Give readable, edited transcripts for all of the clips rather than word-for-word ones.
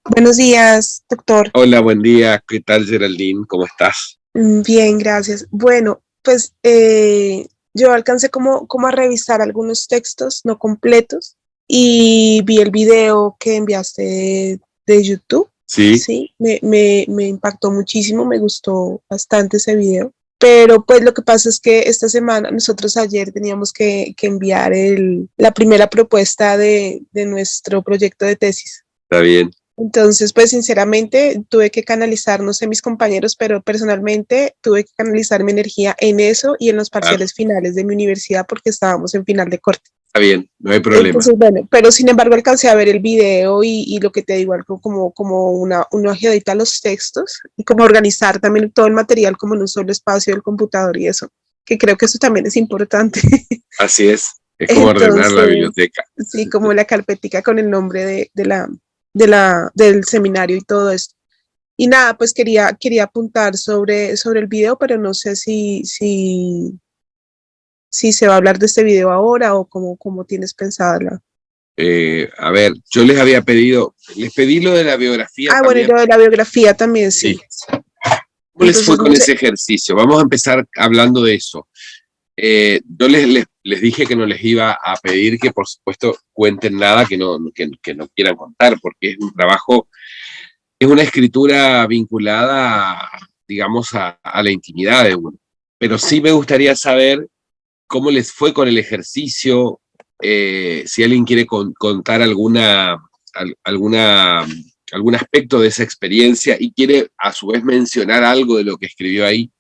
Buenos días, doctor. Hola, buen día. ¿Qué tal, Geraldine? ¿Cómo estás? Bien, gracias. Bueno, pues yo alcancé como a revisar algunos textos no completos y vi el video que enviaste de YouTube. Sí, Sí, me impactó muchísimo, me gustó bastante ese video. Pero pues lo que pasa es que esta semana, nosotros ayer teníamos que enviar la primera propuesta de nuestro proyecto de tesis. está bien. Entonces, pues sinceramente tuve que canalizar, no sé mis compañeros, pero personalmente tuve que canalizar mi energía en eso y en los Claro, parciales finales de mi universidad porque estábamos en final de corte. está bien, no hay problema. Entonces, bueno, pero sin embargo alcancé a ver el video y lo que te digo, algo como una ojeadita a los textos y como organizar también todo el material como en un solo espacio del computador y eso, que creo que eso también es importante. Así es como ordenar la Entonces, biblioteca. sí, como la carpetica con el nombre del seminario y todo esto. Y nada, pues quería apuntar sobre el video, pero no sé si se va a hablar de este video ahora o cómo tienes pensada la... A ver, yo les pedí lo de la biografía Ah, bueno, y también. lo de la biografía también, Sí. sí. ¿Cómo les fue Entonces, con no sé. ese ejercicio? Vamos a empezar hablando de eso. Yo les dije que no les iba a pedir que, por supuesto, cuenten nada que no quieran contar, porque es un trabajo, es una escritura vinculada, digamos, a la intimidad de uno. Pero sí me gustaría saber cómo les fue con el ejercicio, si alguien quiere contar alguna, algún aspecto de esa experiencia y quiere a su vez mencionar algo de lo que escribió ahí,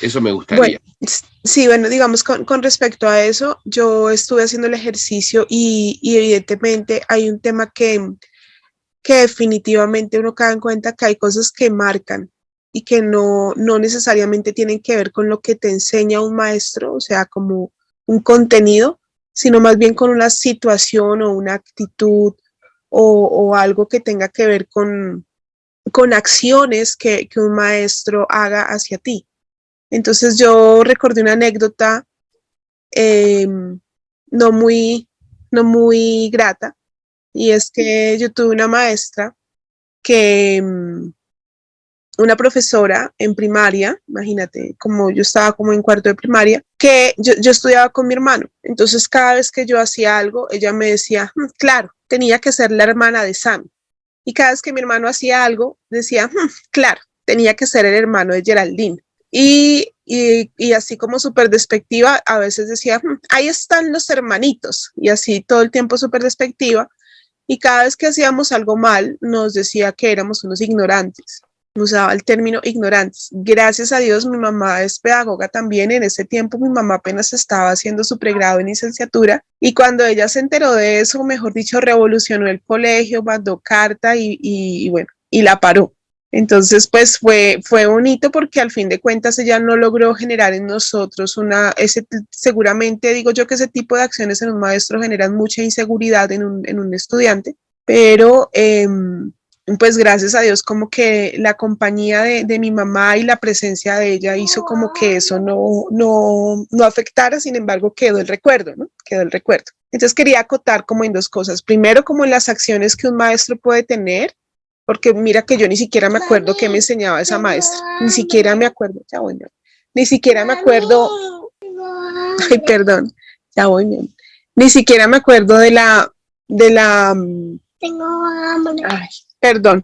eso me Bueno, gustaría. sí, bueno, digamos, con respecto a eso, yo estuve haciendo el ejercicio y evidentemente hay un tema que definitivamente uno cae en cuenta que hay cosas que marcan y que no necesariamente tienen que ver con lo que te enseña un maestro, o sea, como un contenido, sino más bien con una situación o una actitud o algo que tenga que ver con acciones que un maestro haga hacia ti. Entonces yo recordé una anécdota eh, no muy, no muy grata, y es que yo tuve una maestra que una profesora en primaria, imagínate, como yo estaba como en cuarto de primaria, que yo estudiaba con mi hermano. Entonces, cada vez que yo hacía algo, ella me decía, claro, tenía que ser la hermana de Sam. Y cada vez que mi hermano hacía algo, decía, claro, tenía que ser el hermano de Geraldine. Y así como súper despectiva, a veces decía, ahí están los hermanitos. Y así todo el tiempo súper despectiva. Y cada vez que hacíamos algo mal, nos decía que éramos unos ignorantes. Usaba el término ignorantes. Gracias a Dios, mi mamá es pedagoga también. En ese tiempo, mi mamá apenas estaba haciendo su pregrado en licenciatura. Y cuando ella se enteró de eso, mejor dicho, revolucionó el colegio, mandó carta y bueno, y la paró. Entonces, pues fue bonito porque al fin de cuentas ella no logró generar en nosotros seguramente digo yo que ese tipo de acciones en un maestro generan mucha inseguridad en un estudiante, pero pues gracias a Dios como que la compañía de mi mamá y la presencia de ella hizo como que eso no afectara, sin embargo quedó el recuerdo, ¿no? Quedó el recuerdo. Entonces quería acotar como en dos cosas. Primero, como en las acciones que un maestro puede tener, porque mira que yo ni siquiera me acuerdo qué me enseñaba esa maestra, ni siquiera me acuerdo, ya voy, ni siquiera me acuerdo, ay, perdón, ya voy, ni siquiera me acuerdo de la, tengo hambre, ay, perdón,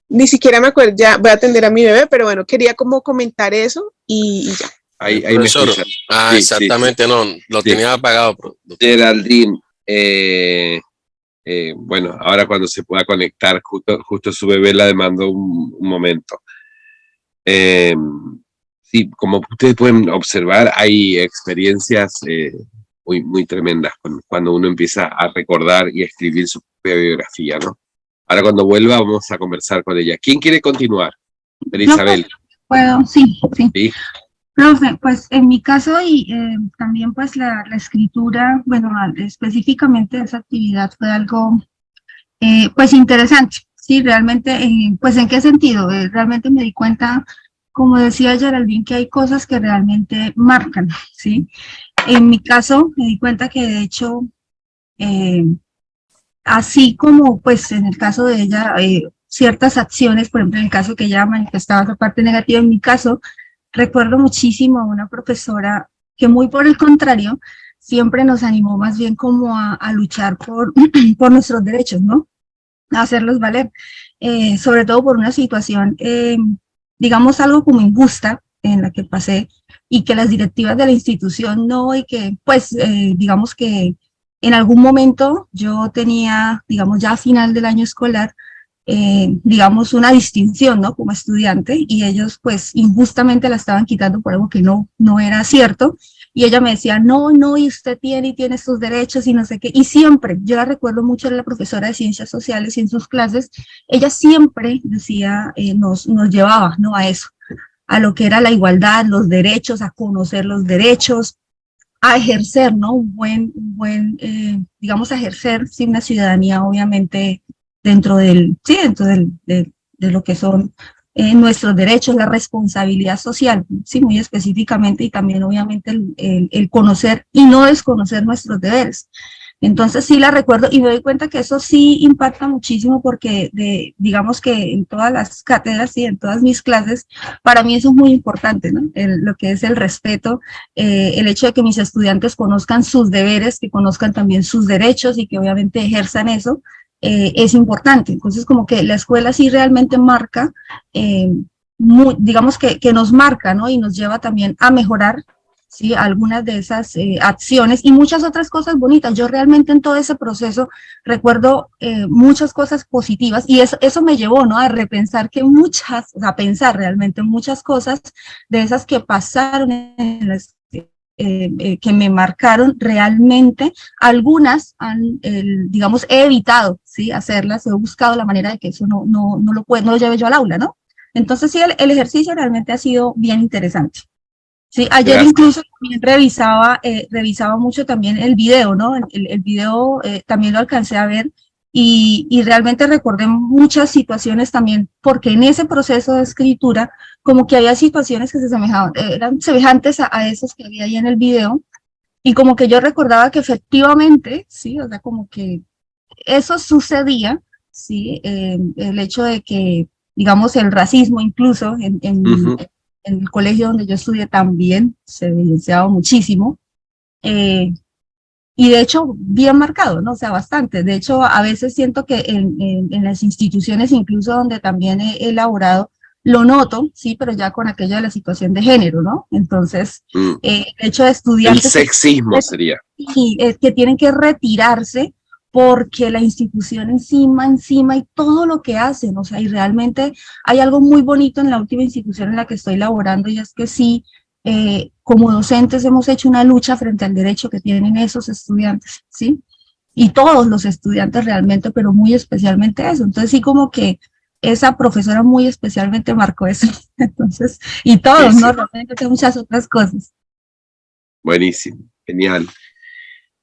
ni siquiera me acuerdo, ya voy a atender a mi bebé, pero bueno, quería como comentar eso y ya. Ahí me Profesor, escuchan. Sí, sí, sí, exactamente, no, lo sí. tenía apagado, doctor. Geraldine, bueno, ahora cuando se pueda conectar, justo su bebé la demandó un momento. Eh, sí, como ustedes pueden observar, hay experiencias muy tremendas cuando uno empieza a recordar y a escribir su propia biografía, ¿no? Ahora cuando vuelva vamos a conversar con ella. ¿Quién quiere continuar? Yo pues, Isabel, puedo, sí, sí. ¿sí? Profe, pues en mi caso y también pues la escritura, bueno, específicamente esa actividad fue algo pues interesante, sí, realmente, pues en qué sentido, realmente me di cuenta, como decía Geraldine, que hay cosas que realmente marcan, sí. En mi caso me di cuenta que de hecho, eh, así como pues en el caso de ella, ciertas acciones, por ejemplo, en el caso que ella manifestaba esa parte negativa, en mi caso, recuerdo muchísimo a una profesora que muy por el contrario, siempre nos animó más bien como a luchar por, por nuestros derechos, ¿no? A hacerlos valer, sobre todo por una situación, digamos, algo como injusta en la que pasé y que las directivas de la institución no, y que pues digamos que en algún momento yo tenía, digamos, ya a final del año escolar, digamos, una distinción, ¿no? Como estudiante, y ellos pues injustamente la estaban quitando por algo que no era cierto, y ella me decía, no, y usted tiene sus derechos y no sé qué, y siempre, yo la recuerdo mucho, era la profesora de ciencias sociales y en sus clases, ella siempre decía, nos llevaba, ¿no? A eso, a lo que era la igualdad, los derechos, a conocer los derechos, a ejercer, ¿no? Digamos, a ejercer, sí, una ciudadanía, obviamente, de lo que son nuestros derechos, la responsabilidad social, sí, muy específicamente, y también, obviamente, el conocer y no desconocer nuestros deberes. Entonces sí la recuerdo y me doy cuenta que eso sí impacta muchísimo porque digamos que en todas las cátedras y en todas mis clases, para mí eso es muy importante, ¿no? Lo que es el respeto, el hecho de que mis estudiantes conozcan sus deberes, que conozcan también sus derechos y que obviamente ejerzan eso, es importante. Entonces como que la escuela sí realmente marca, digamos que nos marca, ¿no? Y nos lleva también a mejorar, ¿sí? Algunas de esas acciones y muchas otras cosas bonitas. Yo realmente en todo ese proceso recuerdo muchas cosas positivas y eso me llevó, ¿no? A repensar que a pensar realmente muchas cosas de esas que pasaron en las que me marcaron realmente, algunas digamos, he evitado, ¿sí? Hacerlas, he buscado la manera de que eso no lo lleve yo al aula, ¿no? Entonces sí, el ejercicio realmente ha sido bien interesante. Sí, ayer Gracias. incluso también revisaba mucho también el video, ¿no? El video también lo alcancé a ver y realmente recordé muchas situaciones también, porque en ese proceso de escritura, como que había situaciones que eran semejantes a esas que había ahí en el video, y como que yo recordaba que efectivamente, sí, o sea, como que eso sucedía, sí, el hecho de que, digamos, el racismo incluso en el colegio donde yo estudié también se evidenciaba muchísimo, eh, y de hecho bien marcado, ¿no? O sea, bastante. De hecho, a veces siento que en las instituciones, incluso donde también he elaborado, lo noto, sí, pero ya con aquello de la situación de género, ¿no? Entonces, el hecho de El estudiantes sexismo sería. que tienen que retirarse porque la institución encima y todo lo que hacen, o sea, y realmente hay algo muy bonito en la última institución en la que estoy laborando, y es que sí, como docentes hemos hecho una lucha frente al derecho que tienen esos estudiantes, ¿sí? Y todos los estudiantes realmente, pero muy especialmente eso. Entonces sí, como que esa profesora muy especialmente marcó eso. Entonces, y todos, Sí, ¿no? sí. Realmente muchas otras cosas. Buenísimo, genial.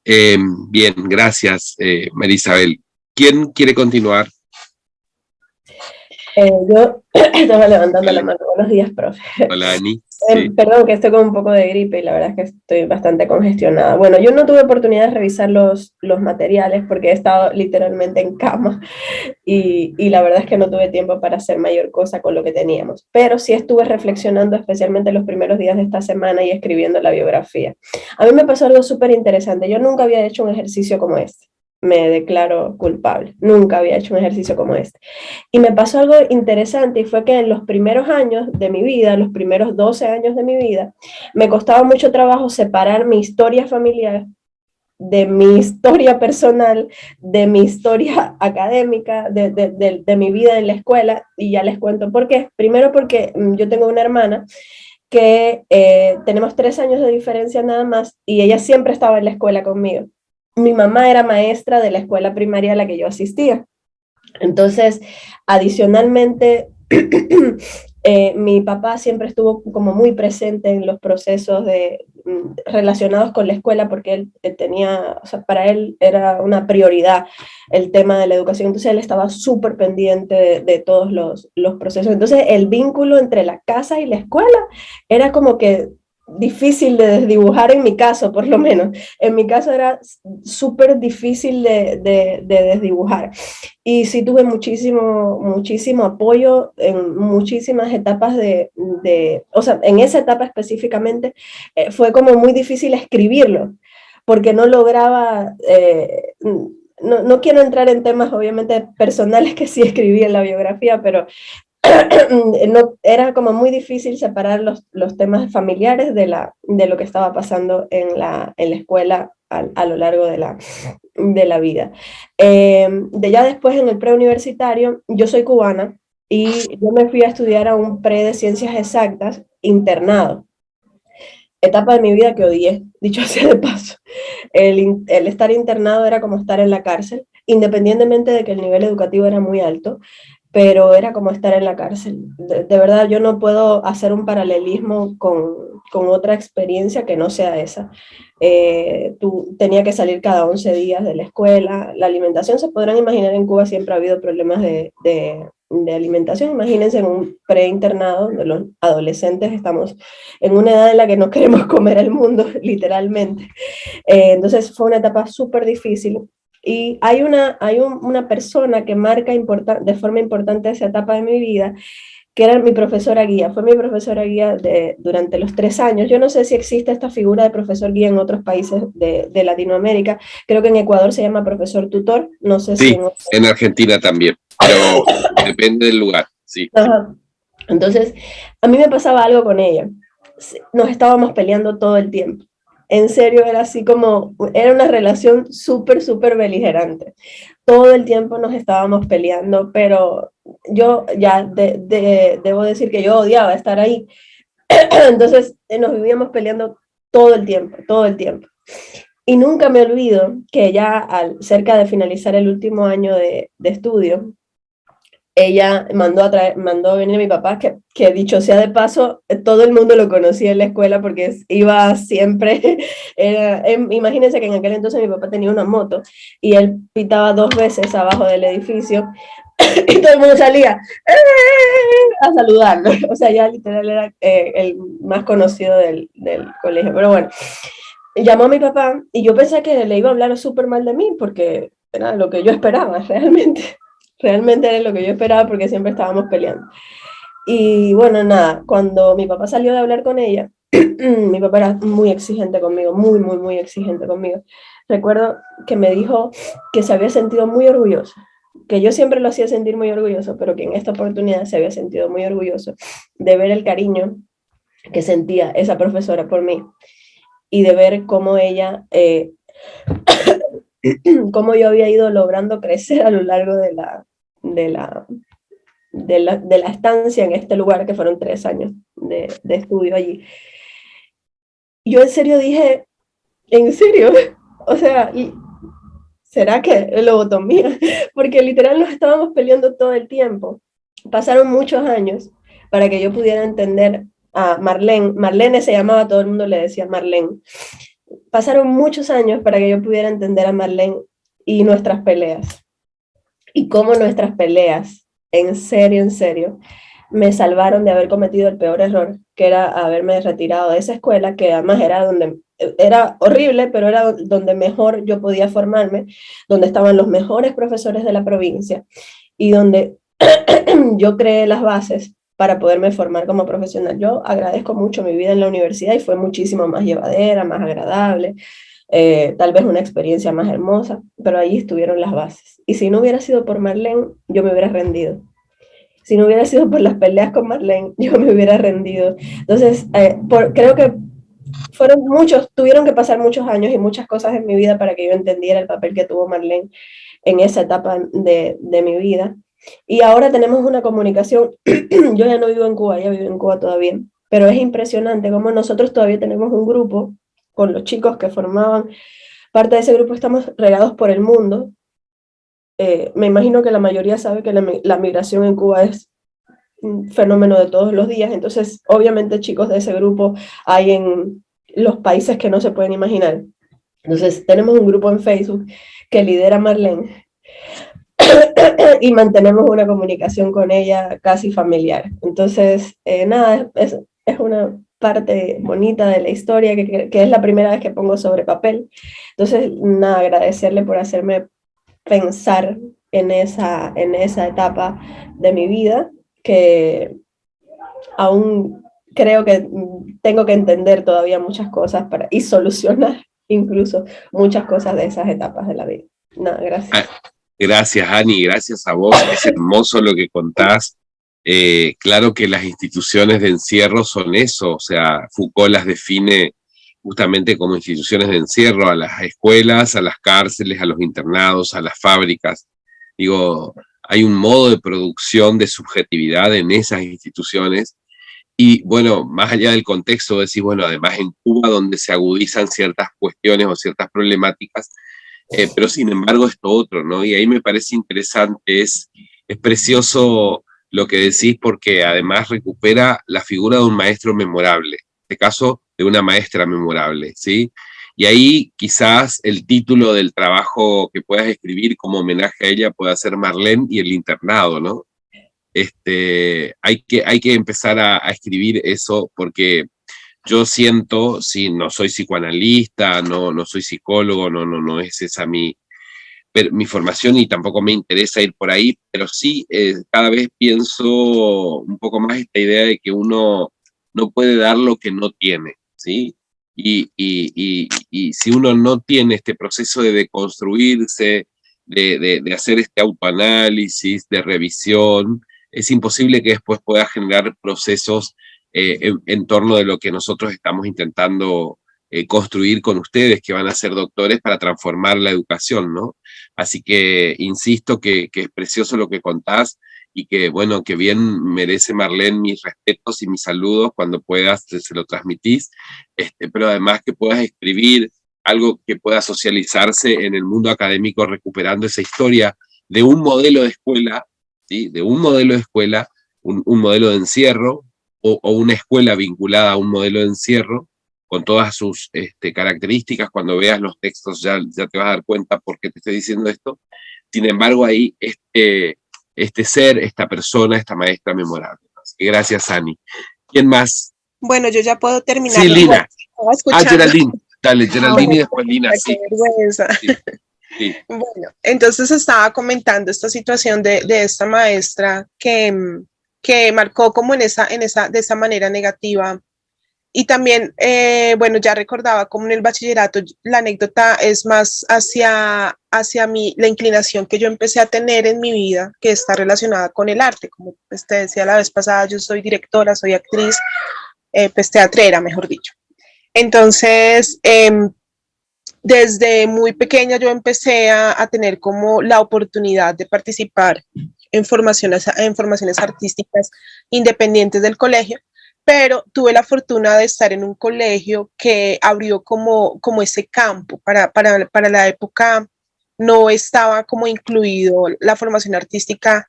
Bien, gracias, María Isabel. ¿Quién quiere continuar? Yo estaba levantando la Vale. mano. Buenos días, profe. Hola, Ani. Sí. Perdón, que estoy con un poco de gripe y la verdad es que estoy bastante congestionada. Bueno, yo no tuve oportunidad de revisar los materiales porque he estado literalmente en cama y la verdad es que no tuve tiempo para hacer mayor cosa con lo que teníamos. Pero sí estuve reflexionando especialmente los primeros días de esta semana y escribiendo la biografía. A mí me pasó algo súper interesante. Yo nunca había hecho un ejercicio como este. Me declaro culpable. Nunca había hecho un ejercicio como este. Y me pasó algo interesante y fue que en los primeros años de mi vida, los primeros 12 años de mi vida, me costaba mucho trabajo separar mi historia familiar de mi historia personal, de mi historia académica, de mi vida en la escuela, y ya les cuento por qué. Primero porque yo tengo una hermana que tenemos 3 años de diferencia nada más, y ella siempre estaba en la escuela conmigo. Mi mamá era maestra de la escuela primaria a la que yo asistía. Entonces, adicionalmente, mi papá siempre estuvo como muy presente en los procesos relacionados con la escuela porque él tenía, o sea, para él era una prioridad el tema de la educación, entonces él estaba súper pendiente de todos los procesos. Entonces, el vínculo entre la casa y la escuela era como que difícil de desdibujar en mi caso, por lo menos. En mi caso era súper difícil de desdibujar. Y sí tuve muchísimo apoyo en muchísimas etapas o sea, en esa etapa específicamente fue como muy difícil escribirlo, porque no lograba, no quiero entrar en temas obviamente personales que sí escribí en la biografía, pero no, era como muy difícil separar los temas familiares de lo que estaba pasando en la escuela a lo largo de la vida. Ya después en el preuniversitario, yo soy cubana y yo me fui a estudiar a un pre de ciencias exactas internado. Etapa de mi vida que odié, dicho sea de paso. El estar internado era como estar en la cárcel, independientemente de que el nivel educativo era muy alto, pero era como estar en la cárcel. De verdad, yo no puedo hacer un paralelismo con otra experiencia que no sea esa. Tú tenía que salir cada 11 días de la escuela. La alimentación, se podrán imaginar, en Cuba siempre ha habido problemas de alimentación. Imagínense en un preinternado donde los adolescentes estamos en una edad en la que no queremos comer el mundo, literalmente. Entonces fue una etapa súper difícil. Y hay una persona que marca de forma importante esa etapa de mi vida, que era mi profesora guía. Fue mi profesora guía durante los 3 años. Yo no sé si existe esta figura de profesor guía en otros países de Latinoamérica. Creo que en Ecuador se llama profesor tutor. No sé si Sí, en Argentina también, pero depende del lugar, sí. Ajá. Entonces, a mí me pasaba algo con ella. Nos estábamos peleando todo el tiempo. En serio, era así como, era una relación súper beligerante. Todo el tiempo nos estábamos peleando, pero yo ya debo decir que yo odiaba estar ahí. Entonces nos vivíamos peleando todo el tiempo. Y nunca me olvido que ya cerca de finalizar el último año de estudio, ella mandó a venir a mi papá, que dicho sea de paso, todo el mundo lo conocía en la escuela porque iba siempre, imagínense que en aquel entonces mi papá tenía una moto y él pitaba 2 veces abajo del edificio y todo el mundo salía a saludarlo, o sea, ya literal era el más conocido del colegio, pero bueno, llamó a mi papá y yo pensé que le iba a hablar súper mal de mí porque era lo que yo esperaba realmente. Realmente era lo que yo esperaba porque siempre estábamos peleando. Y bueno, nada, cuando mi papá salió de hablar con ella, mi papá era muy exigente conmigo, muy exigente conmigo. Recuerdo que me dijo que se había sentido muy orgulloso, que yo siempre lo hacía sentir muy orgulloso, pero que en esta oportunidad se había sentido muy orgulloso de ver el cariño que sentía esa profesora por mí y de ver cómo ella, cómo yo había ido logrando crecer a lo largo de la estancia en este lugar, que fueron 3 años de estudio allí. Yo en serio dije, ¿en serio? O sea, ¿será que lobotomía? Porque literal nos estábamos peleando todo el tiempo. Pasaron muchos años para que yo pudiera entender a Marlene. Marlene se llamaba, todo el mundo le decía Marlene. Pasaron muchos años para que yo pudiera entender a Marlene y nuestras peleas. Y cómo nuestras peleas, en serio, me salvaron de haber cometido el peor error, que era haberme retirado de esa escuela, que además era horrible, pero era donde mejor yo podía formarme, donde estaban los mejores profesores de la provincia y donde yo creé las bases para poderme formar como profesional. Yo agradezco mucho mi vida en la universidad y fue muchísimo más llevadera, más agradable, tal vez una experiencia más hermosa, pero ahí estuvieron las bases. Y si no hubiera sido por Marlene, yo me hubiera rendido. Si no hubiera sido por las peleas con Marlene, yo me hubiera rendido. Entonces, creo que tuvieron que pasar muchos años y muchas cosas en mi vida para que yo entendiera el papel que tuvo Marlene en esa etapa de mi vida. Y ahora tenemos una comunicación, yo ya no vivo en Cuba, ya vivo en Cuba todavía, pero es impresionante cómo nosotros todavía tenemos un grupo con los chicos que formaban parte de ese grupo, estamos regados por el mundo. Me imagino que la mayoría sabe que la migración en Cuba es un fenómeno de todos los días, entonces obviamente chicos de ese grupo hay en los países que no se pueden imaginar. Entonces tenemos un grupo en Facebook que lidera Marlene y mantenemos una comunicación con ella casi familiar. Entonces, nada, es una parte bonita de la historia, que es la primera vez que pongo sobre papel. Entonces, nada, agradecerle por hacerme pensar en esa etapa de mi vida, que aún creo que tengo que entender todavía muchas cosas y solucionar incluso muchas cosas de esas etapas de la vida. Nada, gracias. Gracias, Ani, gracias a vos. Es hermoso lo que contás. Claro que las instituciones de encierro son eso, o sea, Foucault las define justamente como instituciones de encierro a las escuelas, a las cárceles, a los internados, a las fábricas. Digo, hay un modo de producción de subjetividad en esas instituciones. Y bueno, más allá del contexto, decís, bueno, además en Cuba, donde se agudizan ciertas cuestiones o ciertas problemáticas, pero sin embargo esto otro, ¿no? Y ahí me parece interesante, es precioso lo que decís porque además recupera la figura de un maestro memorable, en este caso de una maestra memorable, ¿sí? Y ahí quizás el título del trabajo que puedas escribir como homenaje a ella pueda ser Marlene y el internado, ¿no? Hay que empezar a escribir eso porque yo siento, sí, no soy psicoanalista, no soy psicólogo, no es esa mi formación y tampoco me interesa ir por ahí, pero sí cada vez pienso un poco más esta idea de que uno no puede dar lo que no tiene, ¿sí? Y si uno no tiene este proceso de deconstruirse, de hacer este autoanálisis, de revisión, es imposible que después pueda generar procesos en torno de lo que nosotros estamos intentando construir con ustedes, que van a ser doctores para transformar la educación, ¿no? Así que insisto que es precioso lo que contás y que, bueno, que bien merece Marlene mis respetos y mis saludos cuando puedas, se lo transmitís, pero además que puedas escribir algo que pueda socializarse en el mundo académico recuperando esa historia de un modelo de escuela, ¿sí? De un modelo de escuela, un modelo de encierro o una escuela vinculada a un modelo de encierro con todas sus características. Cuando veas los textos ya te vas a dar cuenta por qué te estoy diciendo esto. Sin embargo, ahí este ser, esta persona, esta maestra memorable. Así que gracias, Ani. ¿Quién más? Bueno, yo ya puedo terminar. Sí, Lina. Escuchando. Geraldine. Dale, Geraldine Bueno, y después Lina, qué sí. vergüenza. Sí, sí. Bueno, entonces estaba comentando esta situación de esta maestra que marcó como de esa manera negativa. Y también, bueno, ya recordaba como en el bachillerato, la anécdota es más hacia mí, la inclinación que yo empecé a tener en mi vida, que está relacionada con el arte. Como pues, te decía la vez pasada, yo soy directora, soy actriz, pues teatrera, mejor dicho. Entonces, desde muy pequeña yo empecé a tener como la oportunidad de participar en formaciones artísticas independientes del colegio, pero tuve la fortuna de estar en un colegio que abrió como ese campo. Para la época no estaba como incluido la formación artística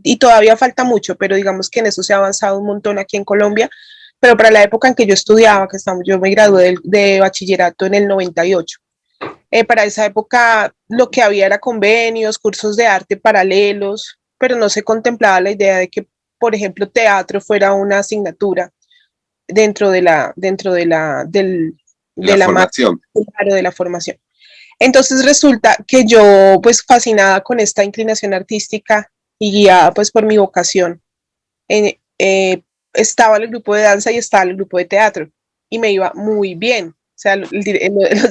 y todavía falta mucho, pero digamos que en eso se ha avanzado un montón aquí en Colombia. Pero para la época en que yo estudiaba, yo me gradué de bachillerato en el 98. Para esa época lo que había era convenios, cursos de arte paralelos, pero no se contemplaba la idea de que, por ejemplo, teatro fuera una asignatura de la formación. Claro, de la formación. Entonces resulta que yo, pues fascinada con esta inclinación artística y guiada pues por mi vocación, estaba en el grupo de danza y estaba en el grupo de teatro y me iba muy bien. O sea, los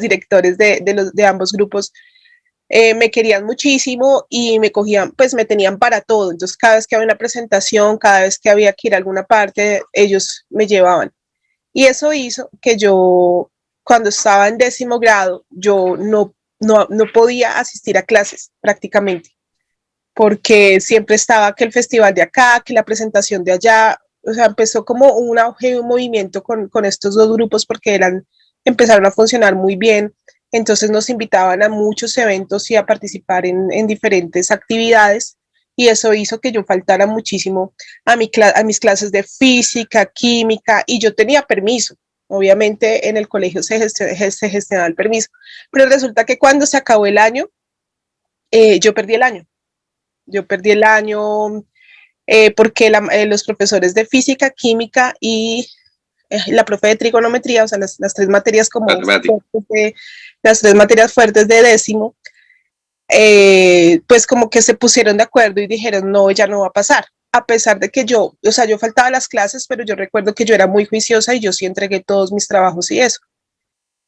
directores de ambos grupos me querían muchísimo y me cogían, pues me tenían para todo. Entonces, cada vez que había una presentación, cada vez que había que ir a alguna parte, ellos me llevaban. Y eso hizo que yo, cuando estaba en 10.º grado, yo no podía asistir a clases prácticamente, porque siempre estaba que el festival de acá, que la presentación de allá. O sea, empezó como un auge y un movimiento con estos dos grupos porque empezaron a funcionar muy bien. Entonces nos invitaban a muchos eventos y a participar en diferentes actividades, y eso hizo que yo faltara muchísimo a mis clases de física, química, y yo tenía permiso. Obviamente en el colegio se gestionaba el permiso, pero resulta que cuando se acabó el año, yo perdí el año. Yo perdí el año porque los profesores de física, química y la profe de trigonometría, o sea, las tres materias como las tres materias fuertes de décimo, pues como que se pusieron de acuerdo y dijeron, no, ya no va a pasar. A pesar de que yo, o sea, yo faltaba a las clases, pero yo recuerdo que yo era muy juiciosa y yo sí entregué todos mis trabajos y eso.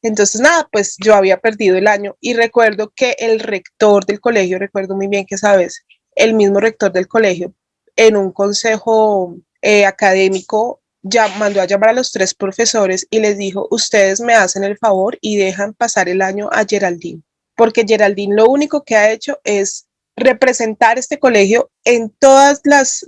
Entonces, nada, pues yo había perdido el año y recuerdo que el rector del colegio, recuerdo muy bien que esa vez, el mismo rector del colegio, en un consejo académico, ya mandó a llamar a los tres profesores y les dijo, ustedes me hacen el favor y dejan pasar el año a Geraldine, porque Geraldine lo único que ha hecho es representar este colegio en todas los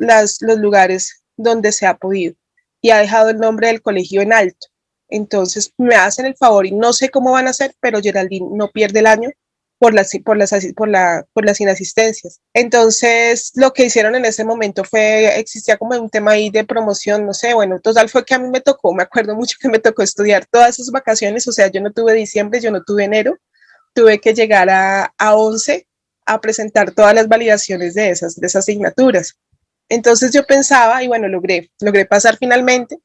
lugares donde se ha podido y ha dejado el nombre del colegio en alto. Entonces me hacen el favor y no sé cómo van a hacer, pero Geraldine no pierde el año por las inasistencias. Entonces lo que hicieron en ese momento fue, existía como un tema ahí de promoción, no sé, bueno, total fue que a mí me tocó, me acuerdo mucho que me tocó estudiar todas esas vacaciones, o sea, yo no tuve diciembre, yo no tuve enero, tuve que llegar a 11 a presentar todas las validaciones de esas asignaturas. Entonces yo pensaba, y bueno, logré pasar finalmente,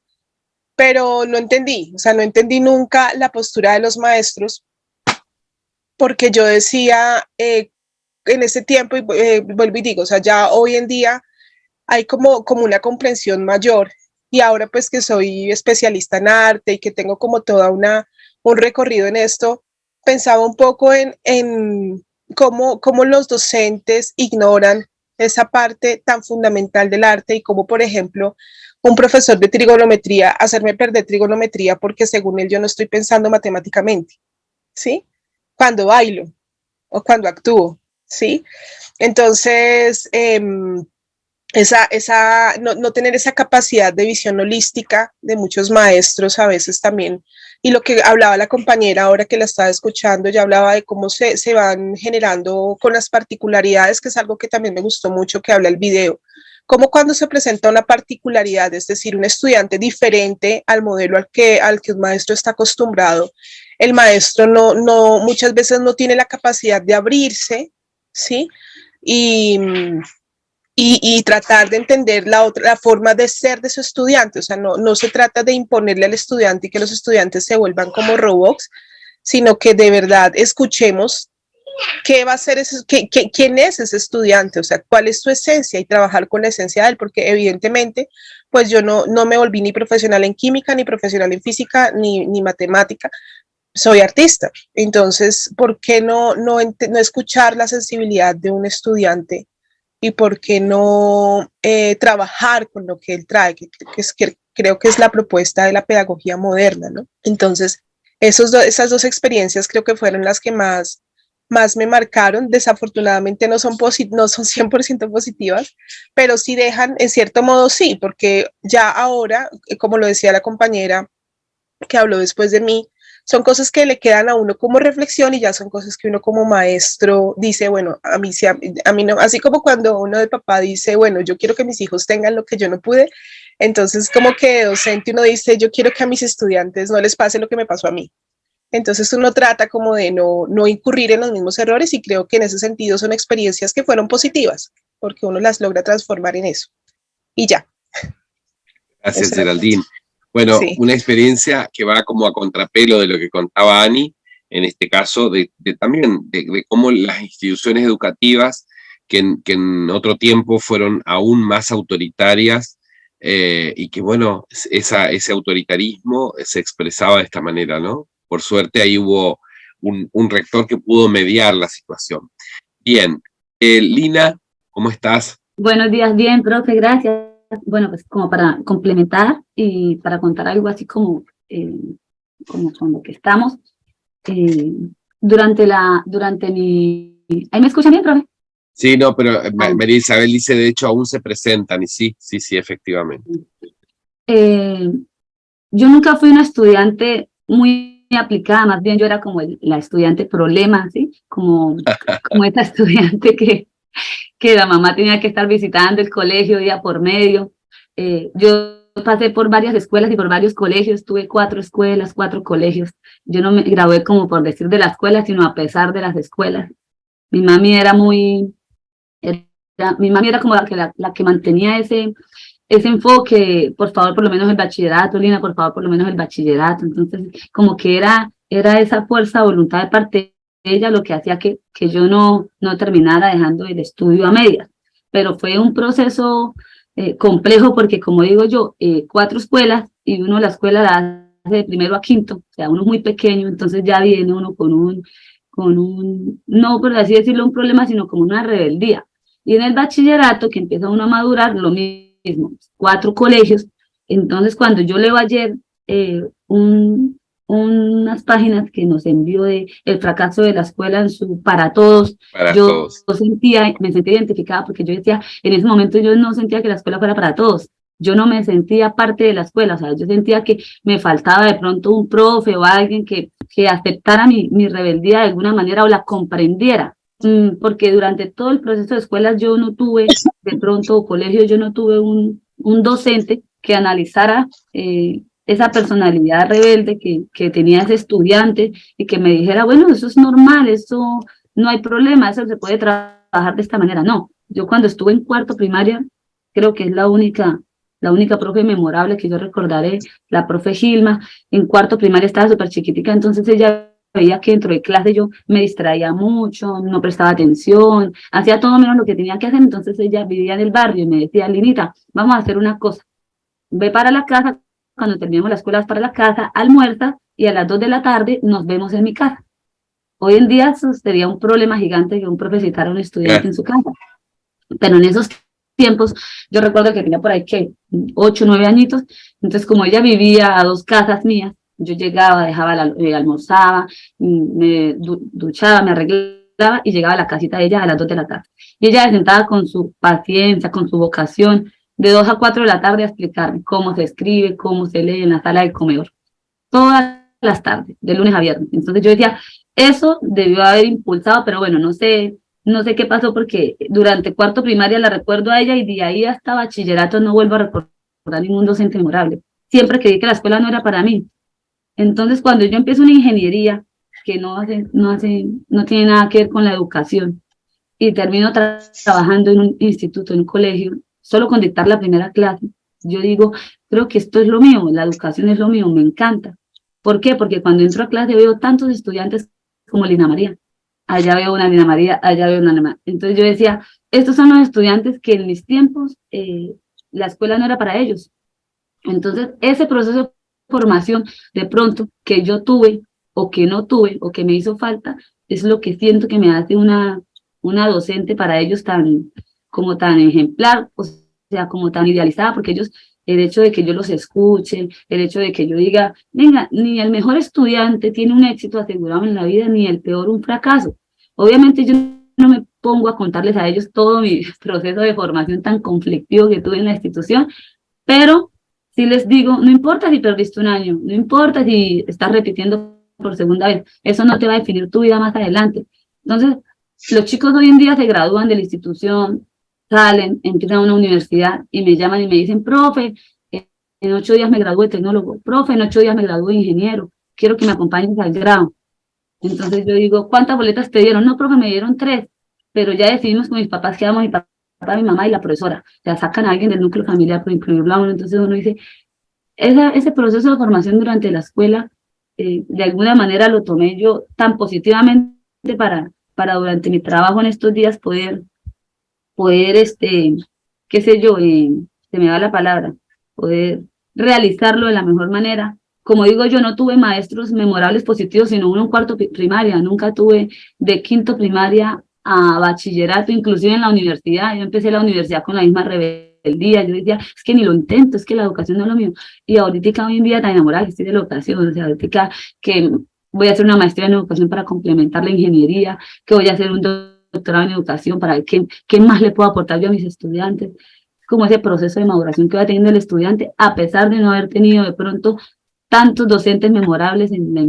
pero no entendí, o sea, no entendí nunca la postura de los maestros, porque yo decía, en ese tiempo, vuelvo y digo, o sea, ya hoy en día hay como una comprensión mayor, y ahora pues que soy especialista en arte y que tengo como toda un recorrido en esto, pensaba un poco en cómo los docentes ignoran esa parte tan fundamental del arte y cómo, por ejemplo, un profesor de trigonometría hacerme perder trigonometría porque según él yo no estoy pensando matemáticamente, ¿sí? Cuando bailo o cuando actúo, ¿sí? Entonces, no tener esa capacidad de visión holística de muchos maestros a veces también, y lo que hablaba la compañera ahora que la estaba escuchando, ya hablaba de cómo se van generando con las particularidades, que es algo que también me gustó mucho que habla el video, como cuando se presenta una particularidad, es decir, un estudiante diferente al modelo al que un maestro está acostumbrado, el maestro muchas veces no tiene la capacidad de abrirse, ¿sí? Y, y tratar de entender la forma de ser de su estudiante. O sea, no se trata de imponerle al estudiante y que los estudiantes se vuelvan como robots, sino que de verdad escuchemos qué va a ser quién es ese estudiante, o sea, cuál es su esencia y trabajar con la esencia de él, porque evidentemente, pues yo no me volví ni profesional en química, ni profesional en física, ni matemática, soy artista. Entonces, ¿por qué no escuchar la sensibilidad de un estudiante y por qué no trabajar con lo que él trae, que creo que es la propuesta de la pedagogía moderna, ¿no? Entonces, esas dos experiencias creo que fueron las que más me marcaron. Desafortunadamente no son 100% positivas, pero sí dejan, en cierto modo sí, porque ya ahora, como lo decía la compañera que habló después de mí, son cosas que le quedan a uno como reflexión y ya son cosas que uno como maestro dice, bueno, a mí no, así como cuando uno de papá dice, bueno, yo quiero que mis hijos tengan lo que yo no pude, entonces como que de docente uno dice, yo quiero que a mis estudiantes no les pase lo que me pasó a mí. Entonces uno trata como de no incurrir en los mismos errores y creo que en ese sentido son experiencias que fueron positivas, porque uno las logra transformar en eso. Y ya. Gracias, Geraldine. Bueno, sí. Una experiencia que va como a contrapelo de lo que contaba Ani, en este caso, también de cómo las instituciones educativas, que en otro tiempo fueron aún más autoritarias, y que, bueno, ese autoritarismo se expresaba de esta manera, ¿no? Por suerte ahí hubo un rector que pudo mediar la situación. Bien, Lina, ¿cómo estás? Buenos días, bien, profe, gracias. Bueno, pues como para complementar y para contar algo así como con lo que estamos, durante mi... ¿Ahí me escuchan bien, profe? Sí, no, pero María Isabel dice, de hecho, aún se presentan, y sí, efectivamente. Yo nunca fui una estudiante muy aplicada, más bien yo era como la estudiante problema, ¿sí? Como esta estudiante que la mamá tenía que estar visitando el colegio día por medio. Yo pasé por varias escuelas y por varios colegios, tuve 4 escuelas, 4 colegios. Yo no me gradué como por decir de la escuela, sino a pesar de las escuelas. Mi mami era como la que mantenía ese ese enfoque, por favor, por lo menos el bachillerato, Lina, por favor, por lo menos el bachillerato. Entonces, como que era esa fuerza de voluntad de parte de ella lo que hacía que yo no terminara dejando el estudio a medias. Pero fue un proceso complejo porque, como digo yo, 4 escuelas y uno la escuela la hace de primero a quinto, o sea, uno es muy pequeño, entonces ya viene uno con un, no por así decirlo un problema, sino como una rebeldía. Y en el bachillerato, que empieza uno a madurar, lo mismo, 4 colegios. Entonces, cuando yo leo ayer unas páginas que nos envió de el fracaso de la escuela en su para todos, yo me sentía identificada porque yo decía, en ese momento yo no sentía que la escuela fuera para todos. Yo no me sentía parte de la escuela, o sea, yo sentía que me faltaba de pronto un profe o alguien que aceptara mi rebeldía de alguna manera o la comprendiera. Porque durante todo el proceso de escuelas yo no tuve, de pronto, colegio, yo no tuve un docente que analizara esa personalidad rebelde que tenía ese estudiante y que me dijera, bueno, eso es normal, eso no hay problema, eso se puede trabajar de esta manera. No, yo cuando estuve en cuarto primaria, creo que es la única profe memorable que yo recordaré, la profe Gilma. En cuarto primaria estaba súper chiquitica, entonces ella veía que dentro de clase yo me distraía mucho, no prestaba atención, hacía todo menos lo que tenía que hacer. Entonces ella vivía en el barrio y me decía, Linita, vamos a hacer una cosa, ve para la casa, cuando terminemos la escuela vas para la casa, almuerza y a las 2 de la tarde nos vemos en mi casa. Hoy en día eso sería un problema gigante que un profe citara a un estudiante en su casa, pero en esos tiempos yo recuerdo que tenía por ahí que 8, 9 añitos. Entonces como ella vivía a 2 casas mías, yo llegaba, almorzaba, me duchaba, me arreglaba y llegaba a la casita de ella a las 2 de la tarde. Y ella se sentaba con su paciencia, con su vocación, de 2 a 4 de la tarde a explicarme cómo se escribe, cómo se lee en la sala del comedor. Todas las tardes, de lunes a viernes. Entonces yo decía, eso debió haber impulsado, pero bueno, no sé qué pasó porque durante cuarto primaria la recuerdo a ella y de ahí hasta bachillerato no vuelvo a recordar ningún docente memorable. Siempre creí que la escuela no era para mí. Entonces, cuando yo empiezo una ingeniería que no tiene nada que ver con la educación y termino trabajando en un instituto, en un colegio, solo con dictar la primera clase, yo digo, creo que esto es lo mío, la educación es lo mío, me encanta. ¿Por qué? Porque cuando entro a clase veo tantos estudiantes como Lina María. Allá veo una Lina María, allá veo una Lina María. Entonces yo decía, estos son los estudiantes que en mis tiempos la escuela no era para ellos. Entonces ese proceso de formación de pronto que yo tuve o que no tuve o que me hizo falta es lo que siento que me hace una docente para ellos tan ejemplar, o sea, como tan idealizada, porque ellos, el hecho de que yo los escuche, el hecho de que yo diga, venga, ni el mejor estudiante tiene un éxito asegurado en la vida, ni el peor un fracaso. Obviamente yo no me pongo a contarles a ellos todo mi proceso de formación tan conflictivo que tuve en la institución, pero sí les digo, no importa si perdiste un año, no importa si estás repitiendo por segunda vez, eso no te va a definir tu vida más adelante. Entonces, los chicos hoy en día se gradúan de la institución, salen, empiezan a una universidad y me llaman y me dicen, profe, en 8 días me gradué de tecnólogo, profe, en 8 días me gradué de ingeniero, quiero que me acompañes al grado. Entonces yo digo, ¿cuántas boletas te dieron? No, profe, me dieron 3, pero ya decidimos con mis papás que éramos mi papá, mi mamá y la profesora. O sea, sacan a alguien del núcleo familiar por incluirlo a uno. Entonces uno dice, ese proceso de formación durante la escuela, de alguna manera lo tomé yo tan positivamente para durante mi trabajo en estos días poder qué sé yo, se me va la palabra, poder realizarlo de la mejor manera. Como digo yo, no tuve maestros memorables positivos, sino uno en cuarto primaria, nunca tuve de quinto primaria a bachillerato, inclusive en la universidad. Yo empecé la universidad con la misma rebeldía, yo decía, es que ni lo intento, es que la educación no es lo mío. Y ahorita hoy en día tan enamorada que estoy de la educación, o sea, ahorita que voy a hacer una maestría en educación para complementar la ingeniería, que voy a hacer un doctorado en educación para ver qué más le puedo aportar yo a mis estudiantes, como ese proceso de maduración que va teniendo el estudiante, a pesar de no haber tenido de pronto tantos docentes memorables en la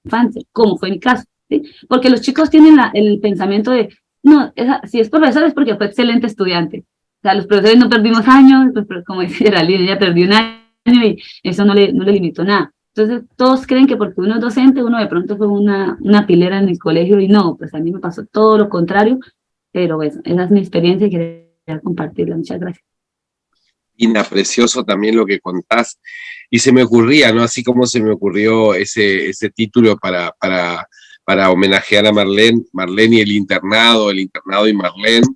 infancia, como fue mi caso, ¿sí? Porque los chicos tienen el pensamiento de, no, si es profesor es porque fue excelente estudiante. O sea, los profesores no perdimos años, pues, como decía Geraldine, ella perdió un año y eso no le limitó nada. Entonces, todos creen que porque uno es docente, uno de pronto fue una pilera en el colegio y no, pues a mí me pasó todo lo contrario, pero esa es mi experiencia y quería compartirla. Muchas gracias. Ina, precioso también lo que contás. Y se me ocurría, ¿no? Así como se me ocurrió ese título para homenajear a Marlene, Marlene y el internado y Marlene.